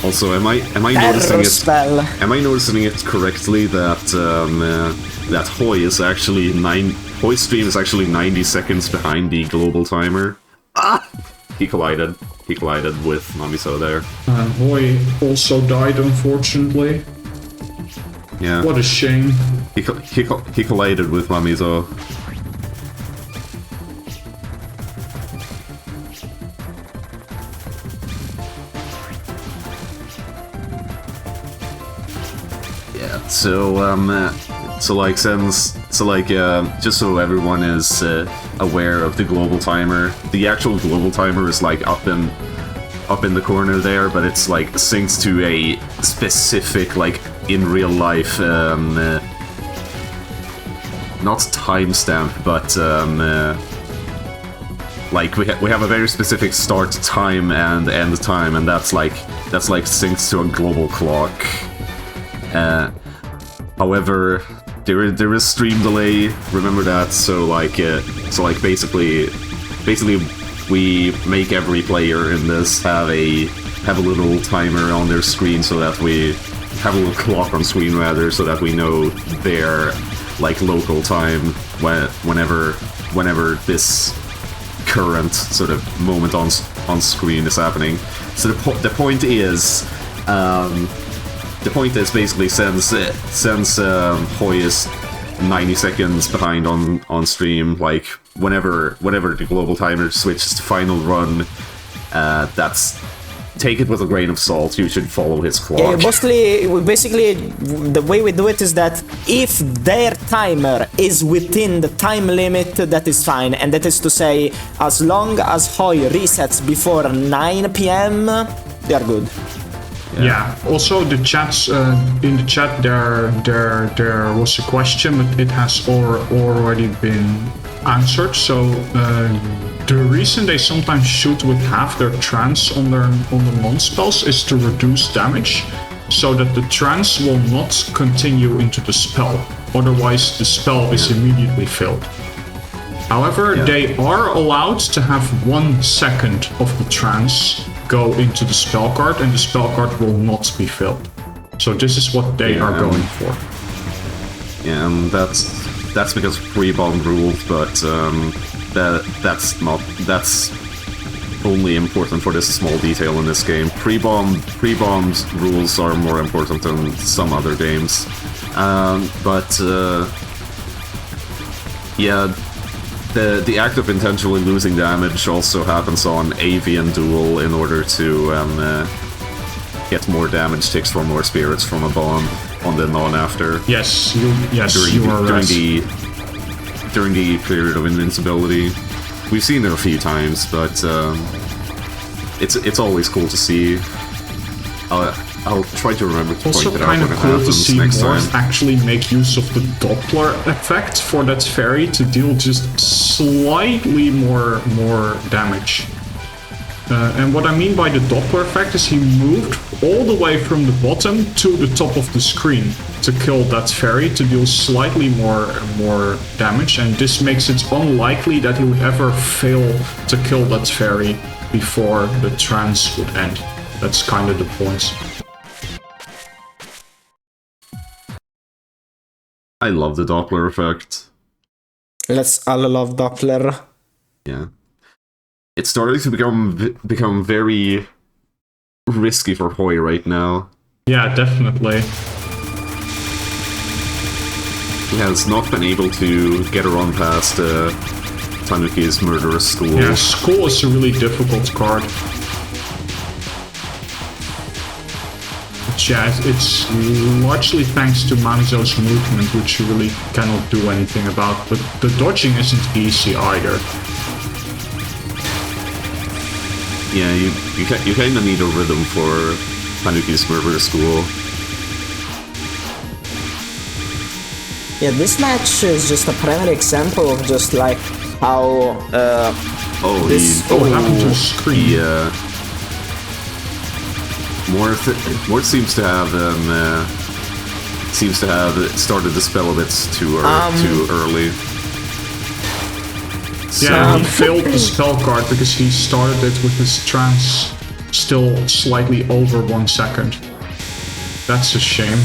Also, am I noticing it? Am I noticing it correctly that that Hoi is actually Hoi's stream is actually 90 seconds behind the global timer? Ah! He collided with Mamiso there. Hoi also died, unfortunately. Yeah. What a shame. He collided with Mamiso. Just so everyone is aware of the global timer, the actual global timer is like up in the corner there, but it's like synced to a specific, like, in real life, not timestamp, but like we have a very specific start time and end time, and that's like synced to a global clock. However, there is stream delay. Remember that. So basically, we make every player in this have a little timer on their screen, so that we have a little clock on screen rather, so that we know their like local time whenever this current sort of moment on screen is happening. So the point is. The point is basically since Hoi is 90 seconds behind on stream, like whenever the global timer switches to final run, take it with a grain of salt. You should follow his clock. Yeah, basically, the way we do it is that if their timer is within the time limit, that is fine, and that is to say, as long as Hoi resets before 9 PM, they are good. Yeah. Also, the chats in the chat there was a question, but it has already been answered. So the reason they sometimes shoot with half their trance on the non-spells is to reduce damage, so that the trance will not continue into the spell. Otherwise, the spell is immediately filled. However, they are allowed to have 1 second of the trance go into the spell card, and the spell card will not be filled. So this is what they are going for. Yeah, and that's because of pre-bomb rules, but that's only important for this small detail in this game. Pre-bomb's rules are more important than some other games. The act of intentionally losing damage also happens on Avian Duel in order to get more damage ticks for more spirits from a bomb on the non-after. Yes, you are right. During the period of invincibility. We've seen it a few times, but it's always cool to see. I'll try to remember to point it out when it happens next time. Also kind of cool to see Morth actually make use of the Doppler effect for that fairy to deal just slightly more damage. And what I mean by the Doppler effect is he moved all the way from the bottom to the top of the screen to kill that fairy to deal slightly more damage, and this makes it unlikely that he would ever fail to kill that fairy before the trance would end. That's kind of the point. I love the Doppler effect. Let's all love Doppler. Yeah. It's starting to become very risky for Hoy right now. Yeah, definitely. He has not been able to get a run past Tanuki's murderous school. Yeah, school is a really difficult card. But yeah, it's largely thanks to Manzo's movement, which you really cannot do anything about. But the dodging isn't easy either. Yeah, you kind of need a rhythm for Tanuki's murderous school. Yeah, this match is just a primary example of just like how What happened to his screen? Yeah. Morth seems to have started the spell a bit too early. Yeah, he failed the spell card because he started it with his trance still slightly over 1 second. That's a shame.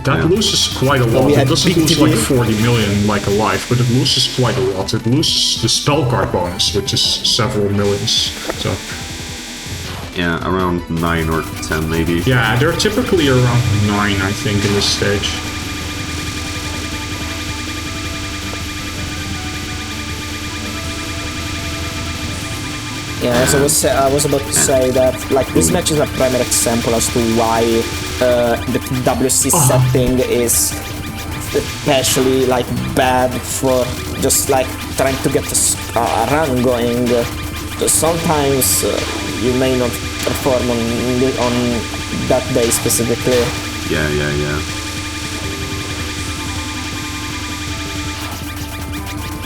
That loses quite a lot. It doesn't lose like 40 million like a life, but it loses quite a lot. It loses the spell card bonus, which is several millions. So yeah, around 9 or 10 maybe. yeah, they're typically around 9, I think, in this stage. yeah, as I was about to say that like this match is a primary example as to why the WC setting is especially like bad for just like trying to get a run going. Sometimes you may not perform on that day specifically. Yeah.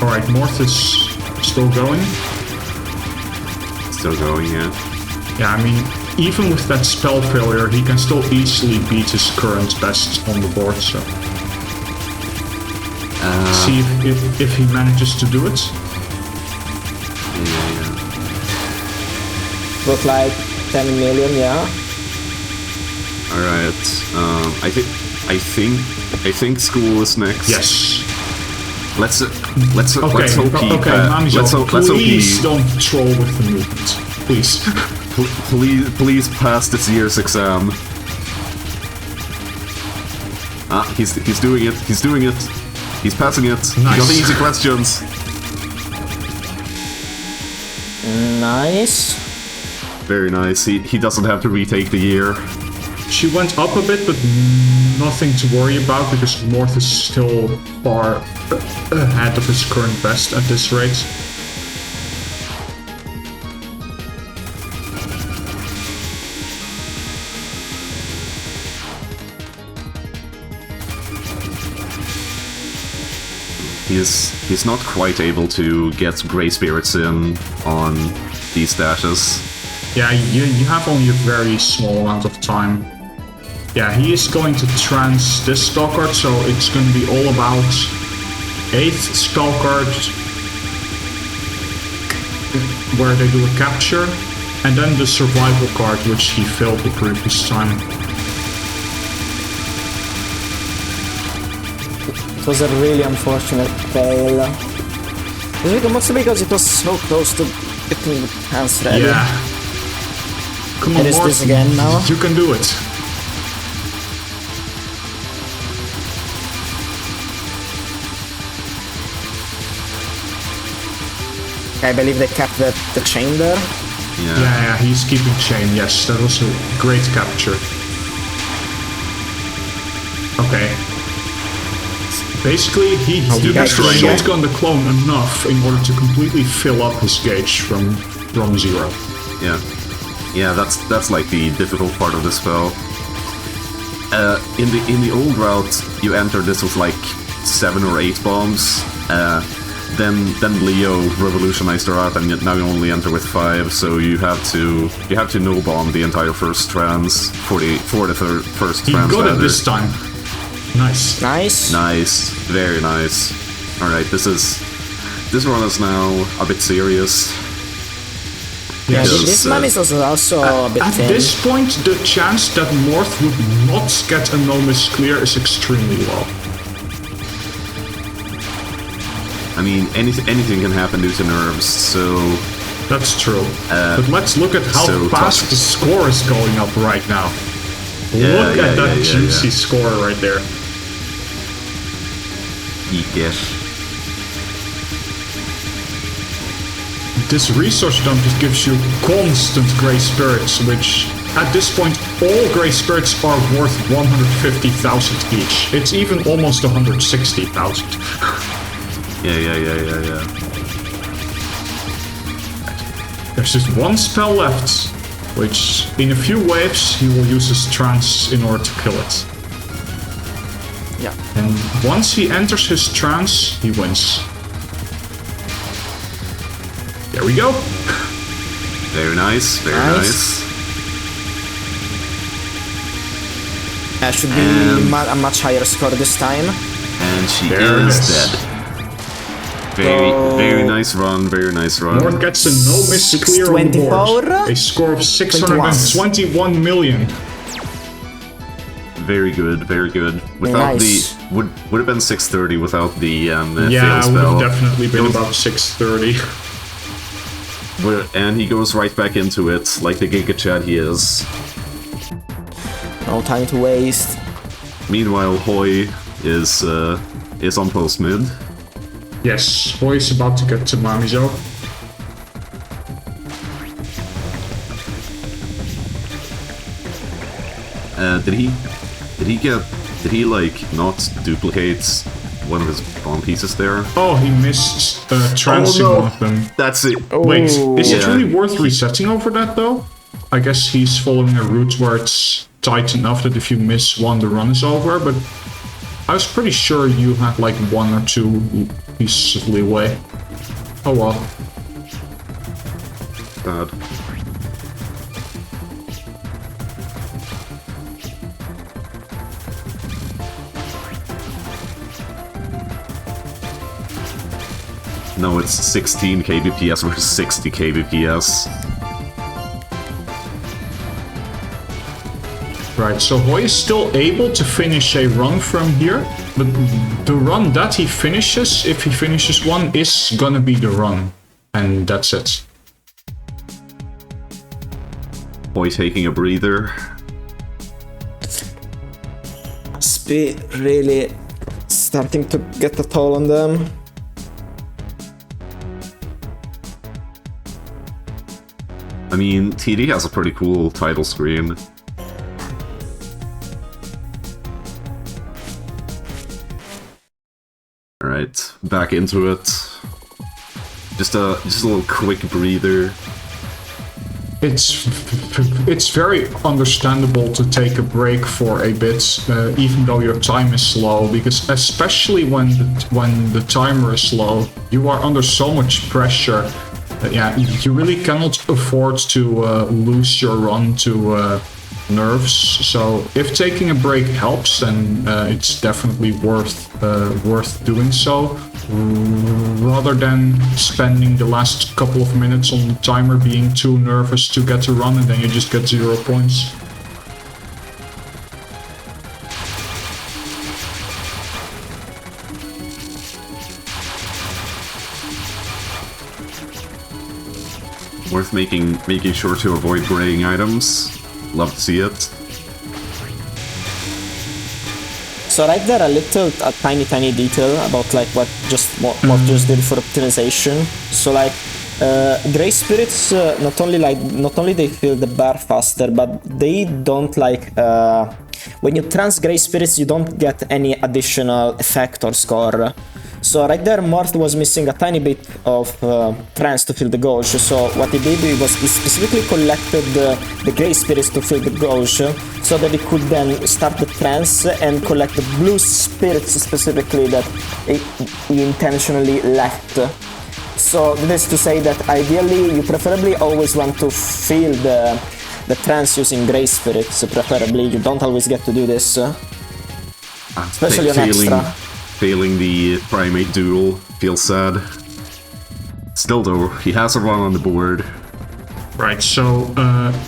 Alright, Morth is still going. Still going, yeah. Yeah, I mean, even with that spell failure, he can still easily beat his current best on the board, so... See if he manages to do it. Yeah. Look like 10 million, yeah. Alright. I think school is next. Yes. Let's hope please don't troll with the movement. Please. please pass this year's exam. He's doing it. He's passing it. Nice. He got the easy questions. Nice. Very nice. He doesn't have to retake the year. She went up a bit, but nothing to worry about because Morth is still far ahead of his current best at this rate. He's not quite able to get Grey Spirits in on these dashes. Yeah, you have only a very small amount of time. Yeah, he is going to trance this spell card, so it's going to be all about 8th spell card, where they do a capture, and then the survival card, which he failed the previous time. It was a really unfortunate fail. Mostly because it was so close to getting the hands ready. Yeah. Come on, It is Morth, this again now. you can do it. I believe they kept the chain there. Yeah, he's keeping chain, yes, that was a great capture. Okay. Basically, he has to shotgun the clone enough in order to completely fill up his gauge from 0. Yeah, that's like the difficult part of the spell. In the old route, you enter this with like 7 or 8 bombs. Then Leo revolutionized the route, and now you only enter with 5. So you have to no bomb the entire first trans for the first trans. He got it this time. Nice. Nice. Very nice. All right, this run is now a bit serious. Yeah, this man is also a bit At thin. this point, the chance that Morth would not get a no-miss clear is extremely low. I mean, anything can happen due to nerves, so... That's true. But let's look at how fast the score is going up right now. Look at that juicy score right there. Yes. This resource dump just gives you constant Grey Spirits, which at this point all Grey Spirits are worth 150,000 each. It's even almost 160,000. Yeah. There's just one spell left, which in a few waves he will use his trance in order to kill it. Yeah. And once he enters his trance, he wins. There we go. Very nice, very nice. That should be a much higher score this time. And she is dead. Very nice run, very nice run. Morth gets a no-miss clear on the board. A score of 621 million. Very good, very good. Without nice. the... Would have been 630 without the yeah, fail would spell. have definitely been about 630. And he goes right back into it, like the Giga Chad he is. No time to waste. Meanwhile, Hoy is on post mid. Yes, Hoy is about to get to Mamizo. Did he like not duplicate one of his pawn pieces there? Oh, he missed trancing one of them. That's it. Wait, is it really worth resetting over that though? I guess he's following a route where it's tight enough that if you miss one, the run is over, but I was pretty sure you had like 1 or 2 pieces of leeway. Oh well. Bad. No, it's 16 kbps versus 60 kbps. Right, so Hoy is still able to finish a run from here, but the run that he finishes, if he finishes one, is gonna be the run. And that's it. Hoy taking a breather. Speed really starting to get a toll on them. I mean, TD has a pretty cool title screen. Alright, back into it. Just a little quick breather. It's very understandable to take a break for a bit, even though your time is slow, because especially when the timer is slow, you are under so much pressure. Yeah, you really cannot afford to lose your run to nerves. So if taking a break helps, then it's definitely worth doing so, rather than spending the last couple of minutes on the timer being too nervous to get a run and then you just get 0 points. Worth making sure to avoid graying items. Love to see it. So right there, a tiny detail about like what Morth just did for optimization. So like Grey Spirits not only they fill the bar faster, but they don't like when you trans Grey Spirits you don't get any additional effect or score. So right there, Morth was missing a tiny bit of trance to fill the gauge. So what he did was he specifically collected the Grey Spirits to fill the gauge, so that he could then start the trance and collect the blue spirits specifically that he intentionally left. So this is to say that ideally you preferably always want to fill the trance using Grey Spirits. Preferably, you don't always get to do this, especially on extra. Failing the primate duel feels sad. Still though, he has a run on the board. Right, so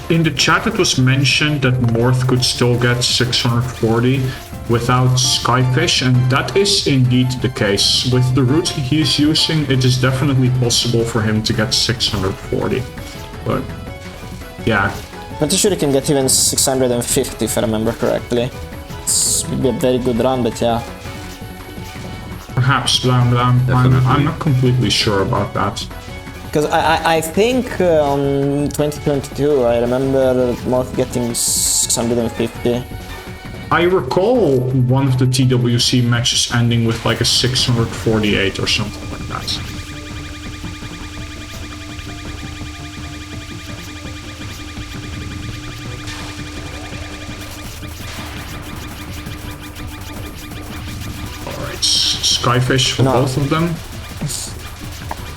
in the chat it was mentioned that Morth could still get 640 without Skyfish, and that is indeed the case. With the route he's using, it is definitely possible for him to get 640. But yeah. Pretty sure he can get even 650 if I remember correctly. It's would be a very good run, but yeah. Perhaps, but I'm not completely sure about that. Because I think on 2022 I remember Morth getting 650. I recall one of the TWC matches ending with like a 648 or something like that. Alright, Skyfish for both of them.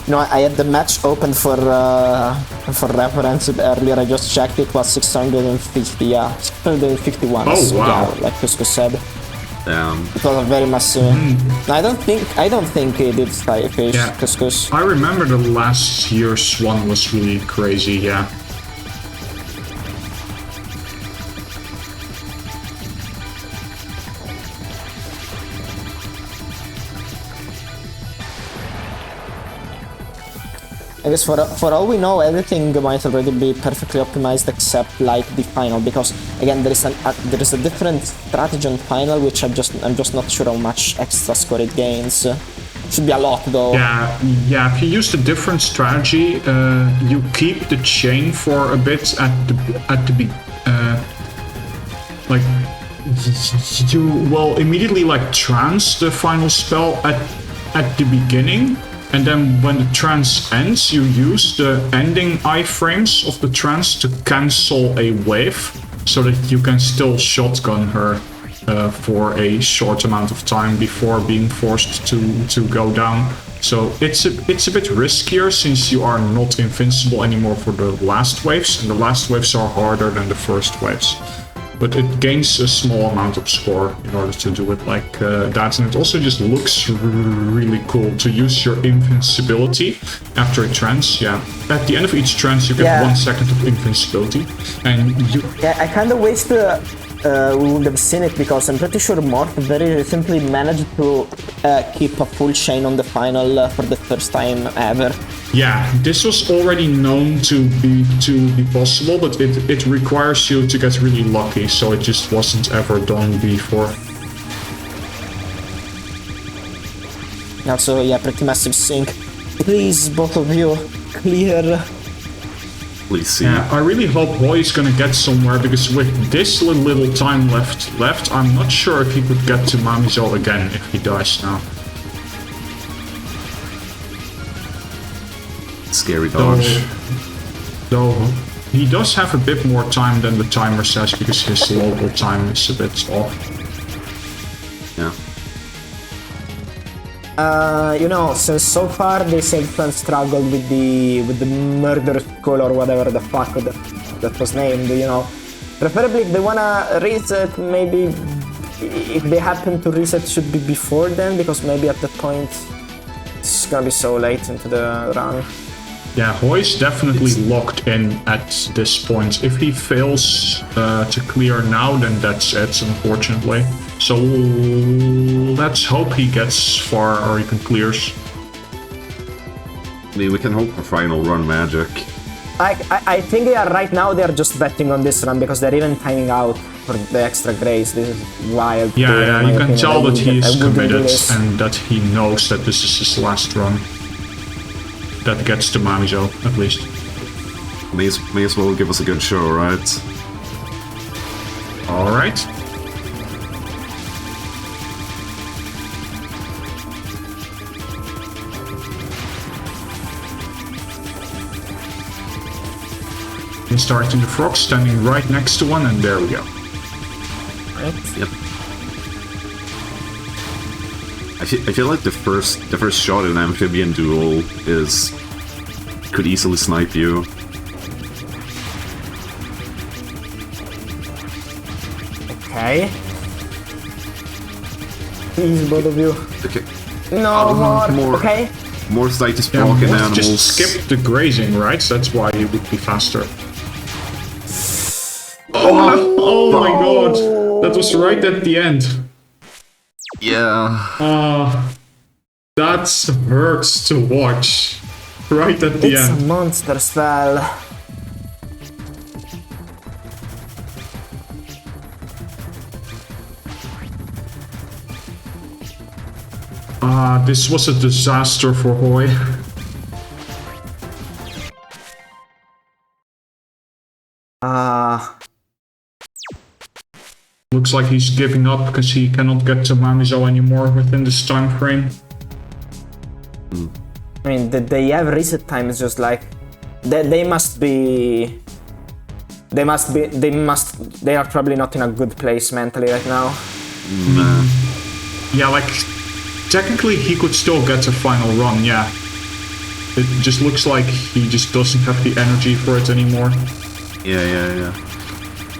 No, I had the match open for reference earlier. I just checked. It was 650. Yeah, 651. Oh wow! Yeah, like Cusco said. It was a very massive. I don't think he did Skyfish. Yeah. Cuscus. I remember the last year's one was really crazy. Yeah. I guess for all we know, everything might already be perfectly optimized except like the final, because again there is a different strategy on final, which I'm just not sure how much extra score it gains. Should be a lot though. Yeah. If you use a different strategy, you keep the chain for a bit like you will immediately like trance the final spell at the beginning. And then when the trance ends, you use the ending iframes of the trance to cancel a wave, so that you can still shotgun her for a short amount of time before being forced to go down. So it's a bit riskier, since you are not invincible anymore for the last waves, and the last waves are harder than the first waves. But it gains a small amount of score in order to do it like that, and it also just looks really cool to use your invincibility after a trance. Yeah, at the end of each trance you get 1 second of invincibility, and you. Yeah, I kind of wish we would have seen it, because I'm pretty sure Morth very simply managed to keep a full chain on the final for the first time ever. Yeah, this was already known to be possible, but it requires you to get really lucky, so it just wasn't ever done before. Also, yeah, pretty massive sync. Please, both of you, clear. Please see. Yeah, I really hope Roy is gonna get somewhere, because with this little time left, I'm not sure if he could get to Mamizo again if he dies now. Scary dodge. Though he does have a bit more time than the timer says, because his local time is a bit off. Yeah. You know, since so far they seem to have struggled with the murder skull or whatever the fuck that was named, you know. Preferably if they wanna reset, maybe if they happen to reset should be before then, because maybe at that point it's gonna be so late into the run. Yeah, Hoy's definitely locked in at this point. If he fails to clear now, then that's it, unfortunately. So let's hope he gets far or even clears. I mean, we can hope for final run magic. I think right now they are just betting on this run, because they're even timing out for the extra grace. This is wild. Yeah, you can tell that he is committed and that he knows that this is his last run. That gets to Mamizo, at least. May as well give us a good show, right? Alright. And starting the frog, standing right next to one, and there we go. Right. Yep. I feel like the first shot in amphibian duel could easily snipe you. Okay. Please, both of you. Okay. No more. Okay. Morth died to Yeah, broken Morth animals. just skipped the grazing, right? So that's why he would be faster. Oh my god! That was right at the end. Yeah. That hurts to watch. Right at the It's end. a monster spell. This was a disaster for Hoy. Looks like he's giving up because he cannot get to Mamizo anymore within this time frame. I mean, they have reset time. It's just like they must be. They are probably not in a good place mentally right now. Yeah, like, technically he could still get a final run, yeah. It just looks like he just doesn't have the energy for it anymore. Yeah.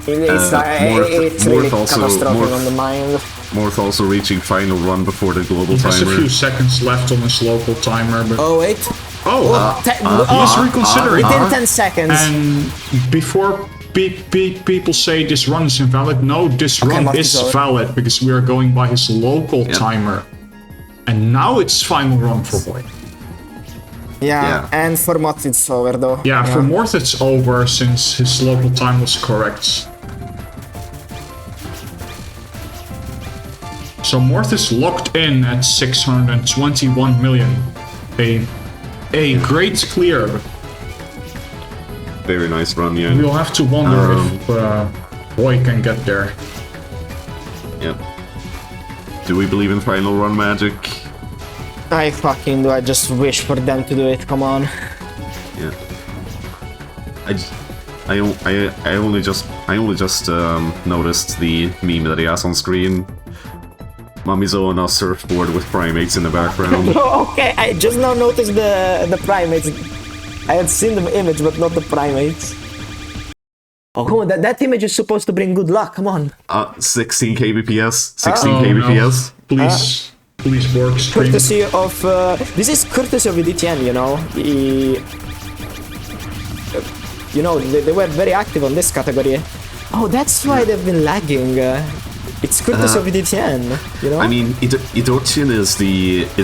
It's it's really catastrophic on the mind. Morth also reaching final run before the global He has a timer. few seconds left on his local timer, but... Oh wait. He's reconsidering. Within 10 seconds. And before people say this run is invalid, no, this run Morth is is over. valid because we are going by his local timer. And now it's final run for Boy. Yeah, and for Morth it's over though. Yeah, for Morth it's over since his local time was correct. So Morth is locked in at 621 million. A great clear. Very nice run, yeah. We'll have to wonder if Boy can get there. Yep. Do we believe in final run magic? I fucking do. I just wish for them to do it. Come on. Yeah. I only just noticed the meme that he has on screen. Mamizo on a surfboard with primates in the background. Okay, I just now noticed the primates. I had seen the image, but not the primates. Oh, come on, that image is supposed to bring good luck, come on. 16 kbps. 16 Oh, kbps. no. Please work stream. Courtesy of... this is courtesy of EDTN, you know. You know, they were very active on this category. Oh, that's why they've been lagging. It's courtesy of EDTN, you know? I mean, Idochin is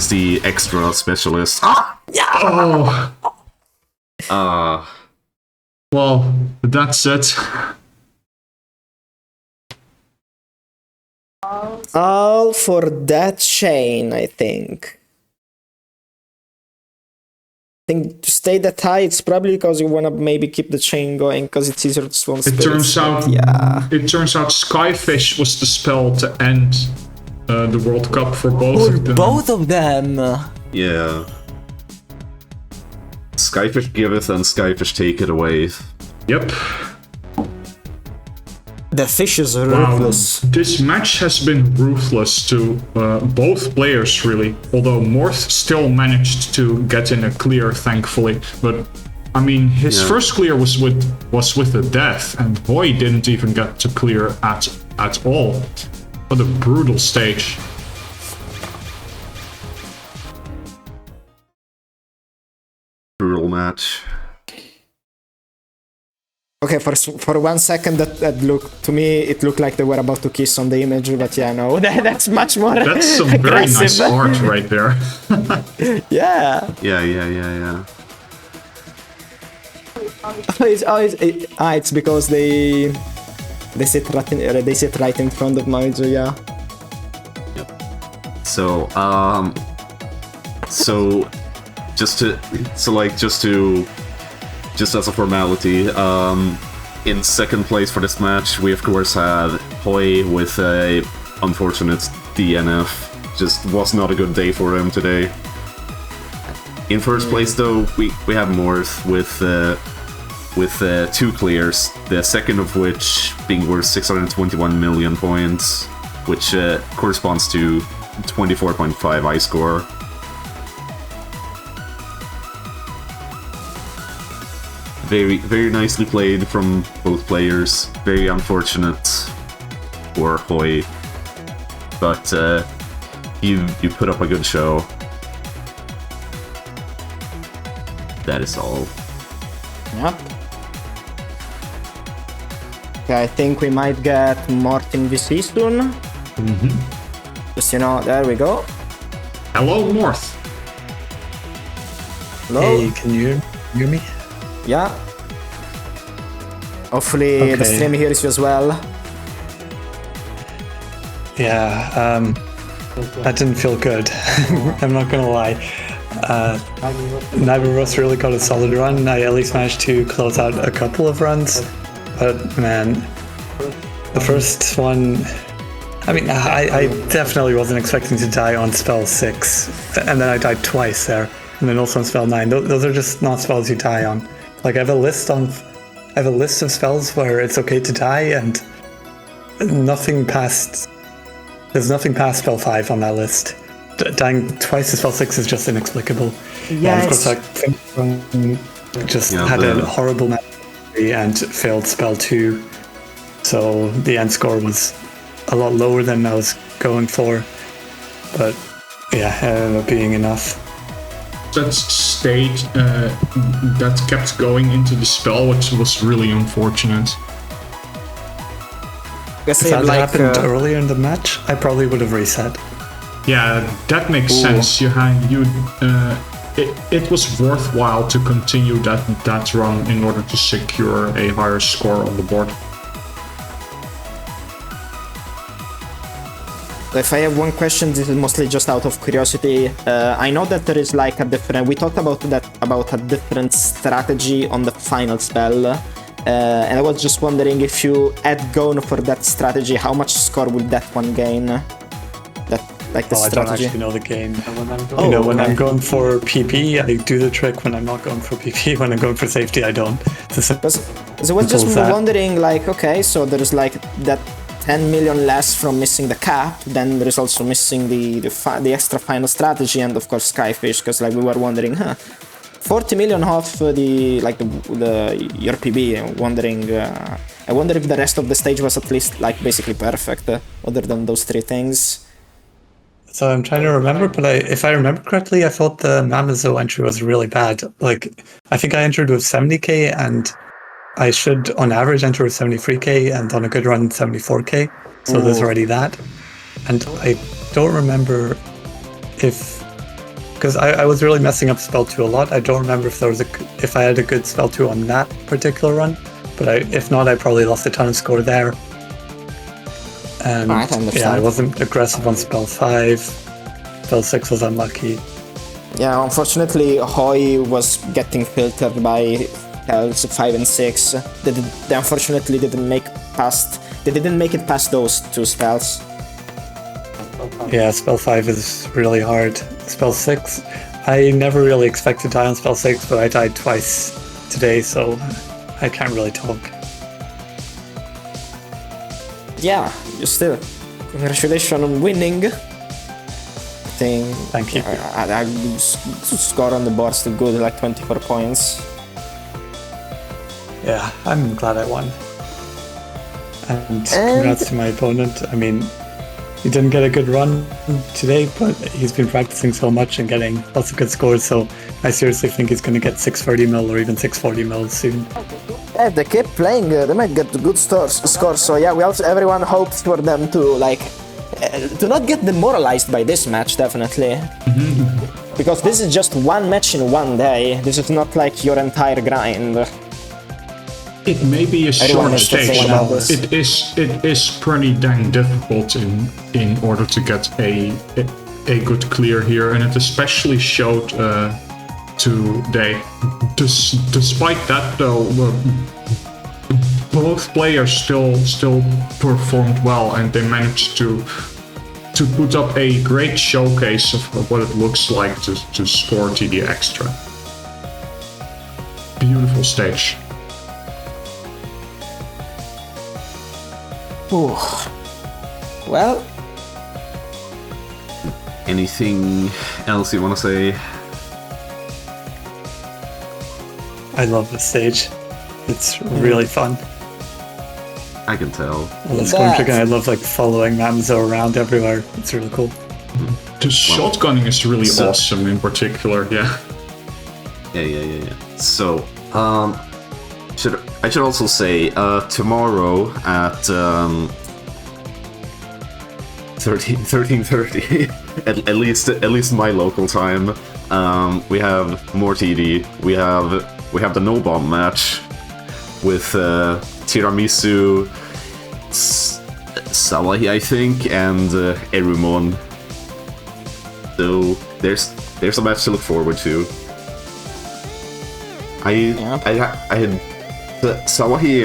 the extra specialist. Yeah! Well, that's it. All for that chain, I think. I think to stay that high, it's probably because you want to maybe keep the chain going, because it's easier to spawn spirits. Turns out, it turns out Skyfish was the spell to end the World Cup for both of them. Both of them! Yeah. Skyfish giveth and Skyfish take it away. Yep. The fish is ruthless. This match has been ruthless to both players, really. Although Morth still managed to get in a clear, thankfully. But I mean, his first clear was with the death, and Boy didn't even get to clear at all. What a brutal stage. Brutal match. Okay, for 1 second that looked, to me, it looked like they were about to kiss on the image, but yeah, no, that's much more That's some very nice art right there. Yeah. Yeah. It's because they sit right in front of Maijo, yeah. Yep. Just as a formality, in second place for this match, we of course had Hoy with a unfortunate DNF. Just was not a good day for him today. In first place, though, we had Morth with 2 clears. The second of which being worth 621 million points, which corresponds to 24.5 I score. Very, very nicely played from both players. Very unfortunate for Hoy, but you put up a good show. That is all. Yep. Okay, I think we might get Morth in VC soon. Just, there we go. Hello, Morth. Hello? Hey, can you hear me? Yeah. Hopefully the stream hears you as well. Yeah, that didn't feel good. I'm not gonna lie. Neither of us really got a solid run. I at least managed to close out a couple of runs. But man, the first one, I mean, I definitely wasn't expecting to die on spell 6. And then I died twice there. And then also on spell 9. Those are just not spells you die on. Like, I have a list of spells where it's okay to die, and there's nothing past spell 5 on that list. Dying twice to spell 6 is just inexplicable. Yeah, and of course, I just had a horrible match and failed spell 2. So the end score was a lot lower than I was going for. But yeah, it ended up being enough. That state that kept going into the spell, which was really unfortunate. If that happened earlier in the match, I probably would have reset. Yeah, that makes sense. It was worthwhile to continue that run in order to secure a higher score on the board. If I have one question, this is mostly just out of curiosity. I know that there is like a different. We talked about a different strategy on the final spell, and I was just wondering if you had gone for that strategy, how much score would that one gain? Like the strategy. I don't actually know the game. When I'm going for PP, I do the trick. When I'm not going for PP, when I'm going for safety, I don't. So I was just wondering, like, okay, so there's like that 10 million less from missing the cap, then there is also missing the extra final strategy, and of course Skyfish, because like we were wondering, 40 million off your PB. I wonder if the rest of the stage was at least like basically perfect, other than those 3 things. So I'm trying to remember, but if I remember correctly, I thought the Mamazo entry was really bad. Like, I think I entered with 70k, and I should, on average, enter with 73k, and on a good run, 74k. So there's already that. And I don't remember because I was really messing up spell 2 a lot. I don't remember if I had a good spell 2 on that particular run. But if not, I probably lost a ton of score there. And I wasn't aggressive on spell 5. Spell 6 was unlucky. Yeah, unfortunately, Hoi was getting filtered by spells 5 and 6. They unfortunately didn't make it past those 2 spells. Yeah, spell 5 is really hard. Spell 6, I never really expected to die on spell 6, but I died twice today, so I can't really talk. Yeah, you still. Congratulations on winning. Thank you. I score on the board still good, like 24 points. Yeah, I'm glad I won. And congrats to my opponent. I mean, he didn't get a good run today, but he's been practicing so much and getting lots of good scores, so I seriously think he's going to get 630 mil or even 640 mil soon. Yeah, if they keep playing, they might get good scores. So yeah, everyone hopes for them to to not get demoralized by this match, definitely. Because this is just one match in one day. This is not like your entire grind. It may be a short stage. It is pretty dang difficult in order to get a good clear here, and it especially showed today. Despite that, though, both players still performed well, and they managed to put up a great showcase of what it looks like to score TD extra. Beautiful stage. Ooh. Well, anything else you want to say? I love this stage. It's really fun. I can tell. I love scoring trick, and I love following Mamazo around everywhere. It's really cool. The shotgunning is really awesome in particular, yeah. Yeah. So, I should also say, tomorrow at 13:30, at least my local time, we have more TD. We have the No Bomb match with Tiramisu, Sawahi, I think, and Erumon. So there's a match to look forward to. I had Sawahi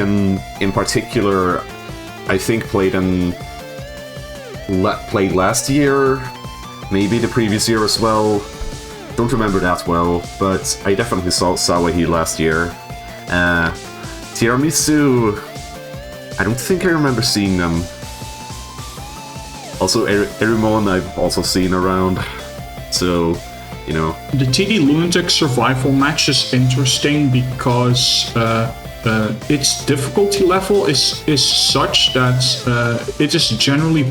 in particular, I think played last year, maybe the previous year as well. Don't remember that well, but I definitely saw Sawahi last year. Tiramisu, I don't think I remember seeing them. Also, Erumon I've also seen around, so, you know. The TD Lunatic Survival match is interesting because its difficulty level is such that it is generally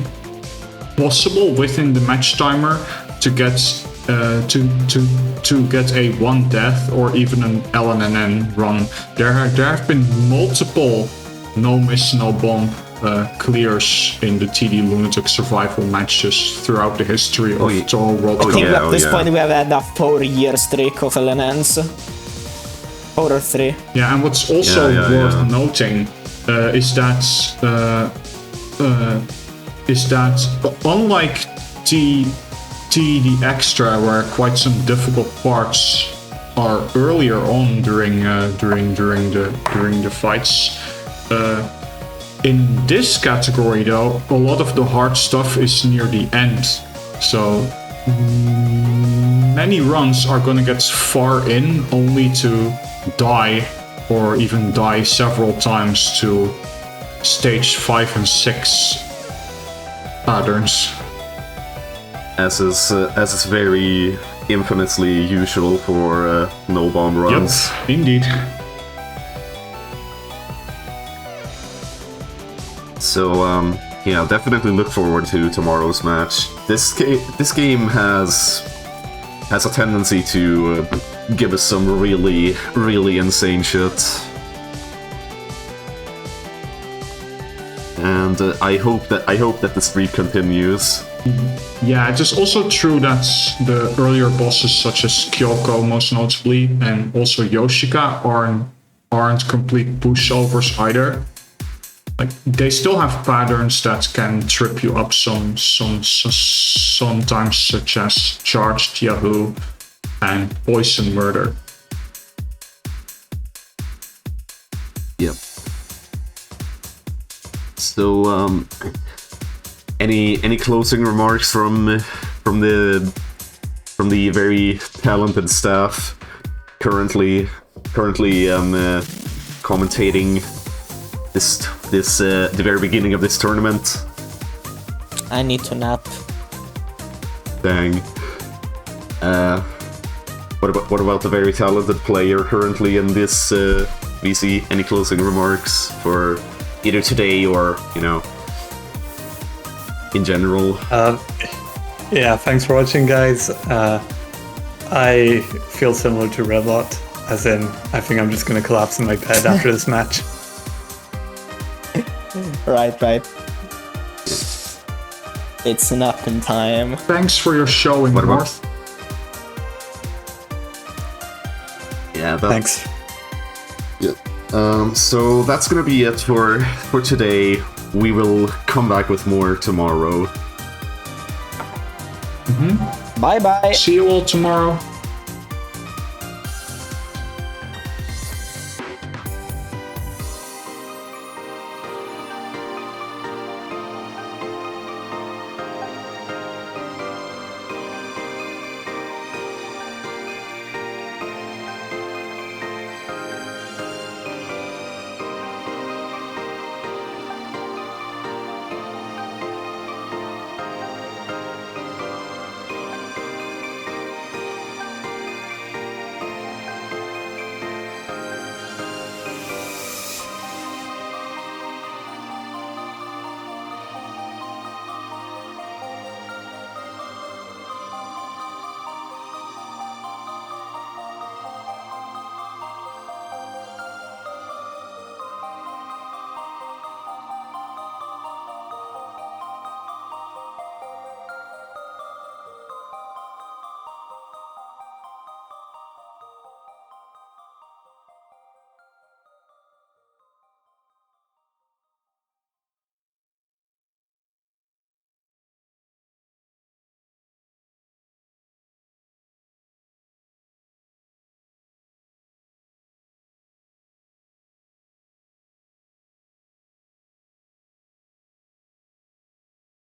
possible within the match timer to get to get a 1 death or even an LNN run. There have been multiple no miss no bomb clears in the TD Lunatic Survival matches throughout the history of Touhou World Cup. I think at this point we have had a 4-year streak of LNNs. 4 or 3. Yeah, and what's also worth noting is that unlike TD Extra, where quite some difficult parts are earlier on during the fights, in this category though, a lot of the hard stuff is near the end. So many runs are gonna get far in only to die, or even die several times to stage 5 and 6 patterns. As is very infamously usual for no bomb runs. Yep, indeed. So yeah, definitely look forward to tomorrow's match. This game has a tendency to give us some really insane shit, and I hope that the streak continues. Yeah, it is also true that the earlier bosses such as Kyoko most notably and also Yoshika aren't complete pushovers either. Like, they still have patterns that can trip you up sometimes, such as Charged Yahoo and Poison Murder. Yep. So, any closing remarks from the very talented staff currently commentating the very beginning of this tournament? I need to nap. Dang. What about the very talented player currently in this VC? Any closing remarks for either today or, you know, in general? Yeah, thanks for watching, guys. I feel similar to Rebot, as in, I think I'm just gonna collapse in my bed after this match. Right. It's napping time. Thanks for your showing, Morth. Yeah, thanks. Yeah. So that's gonna be it for today. We will come back with more tomorrow. Bye bye. See you all tomorrow.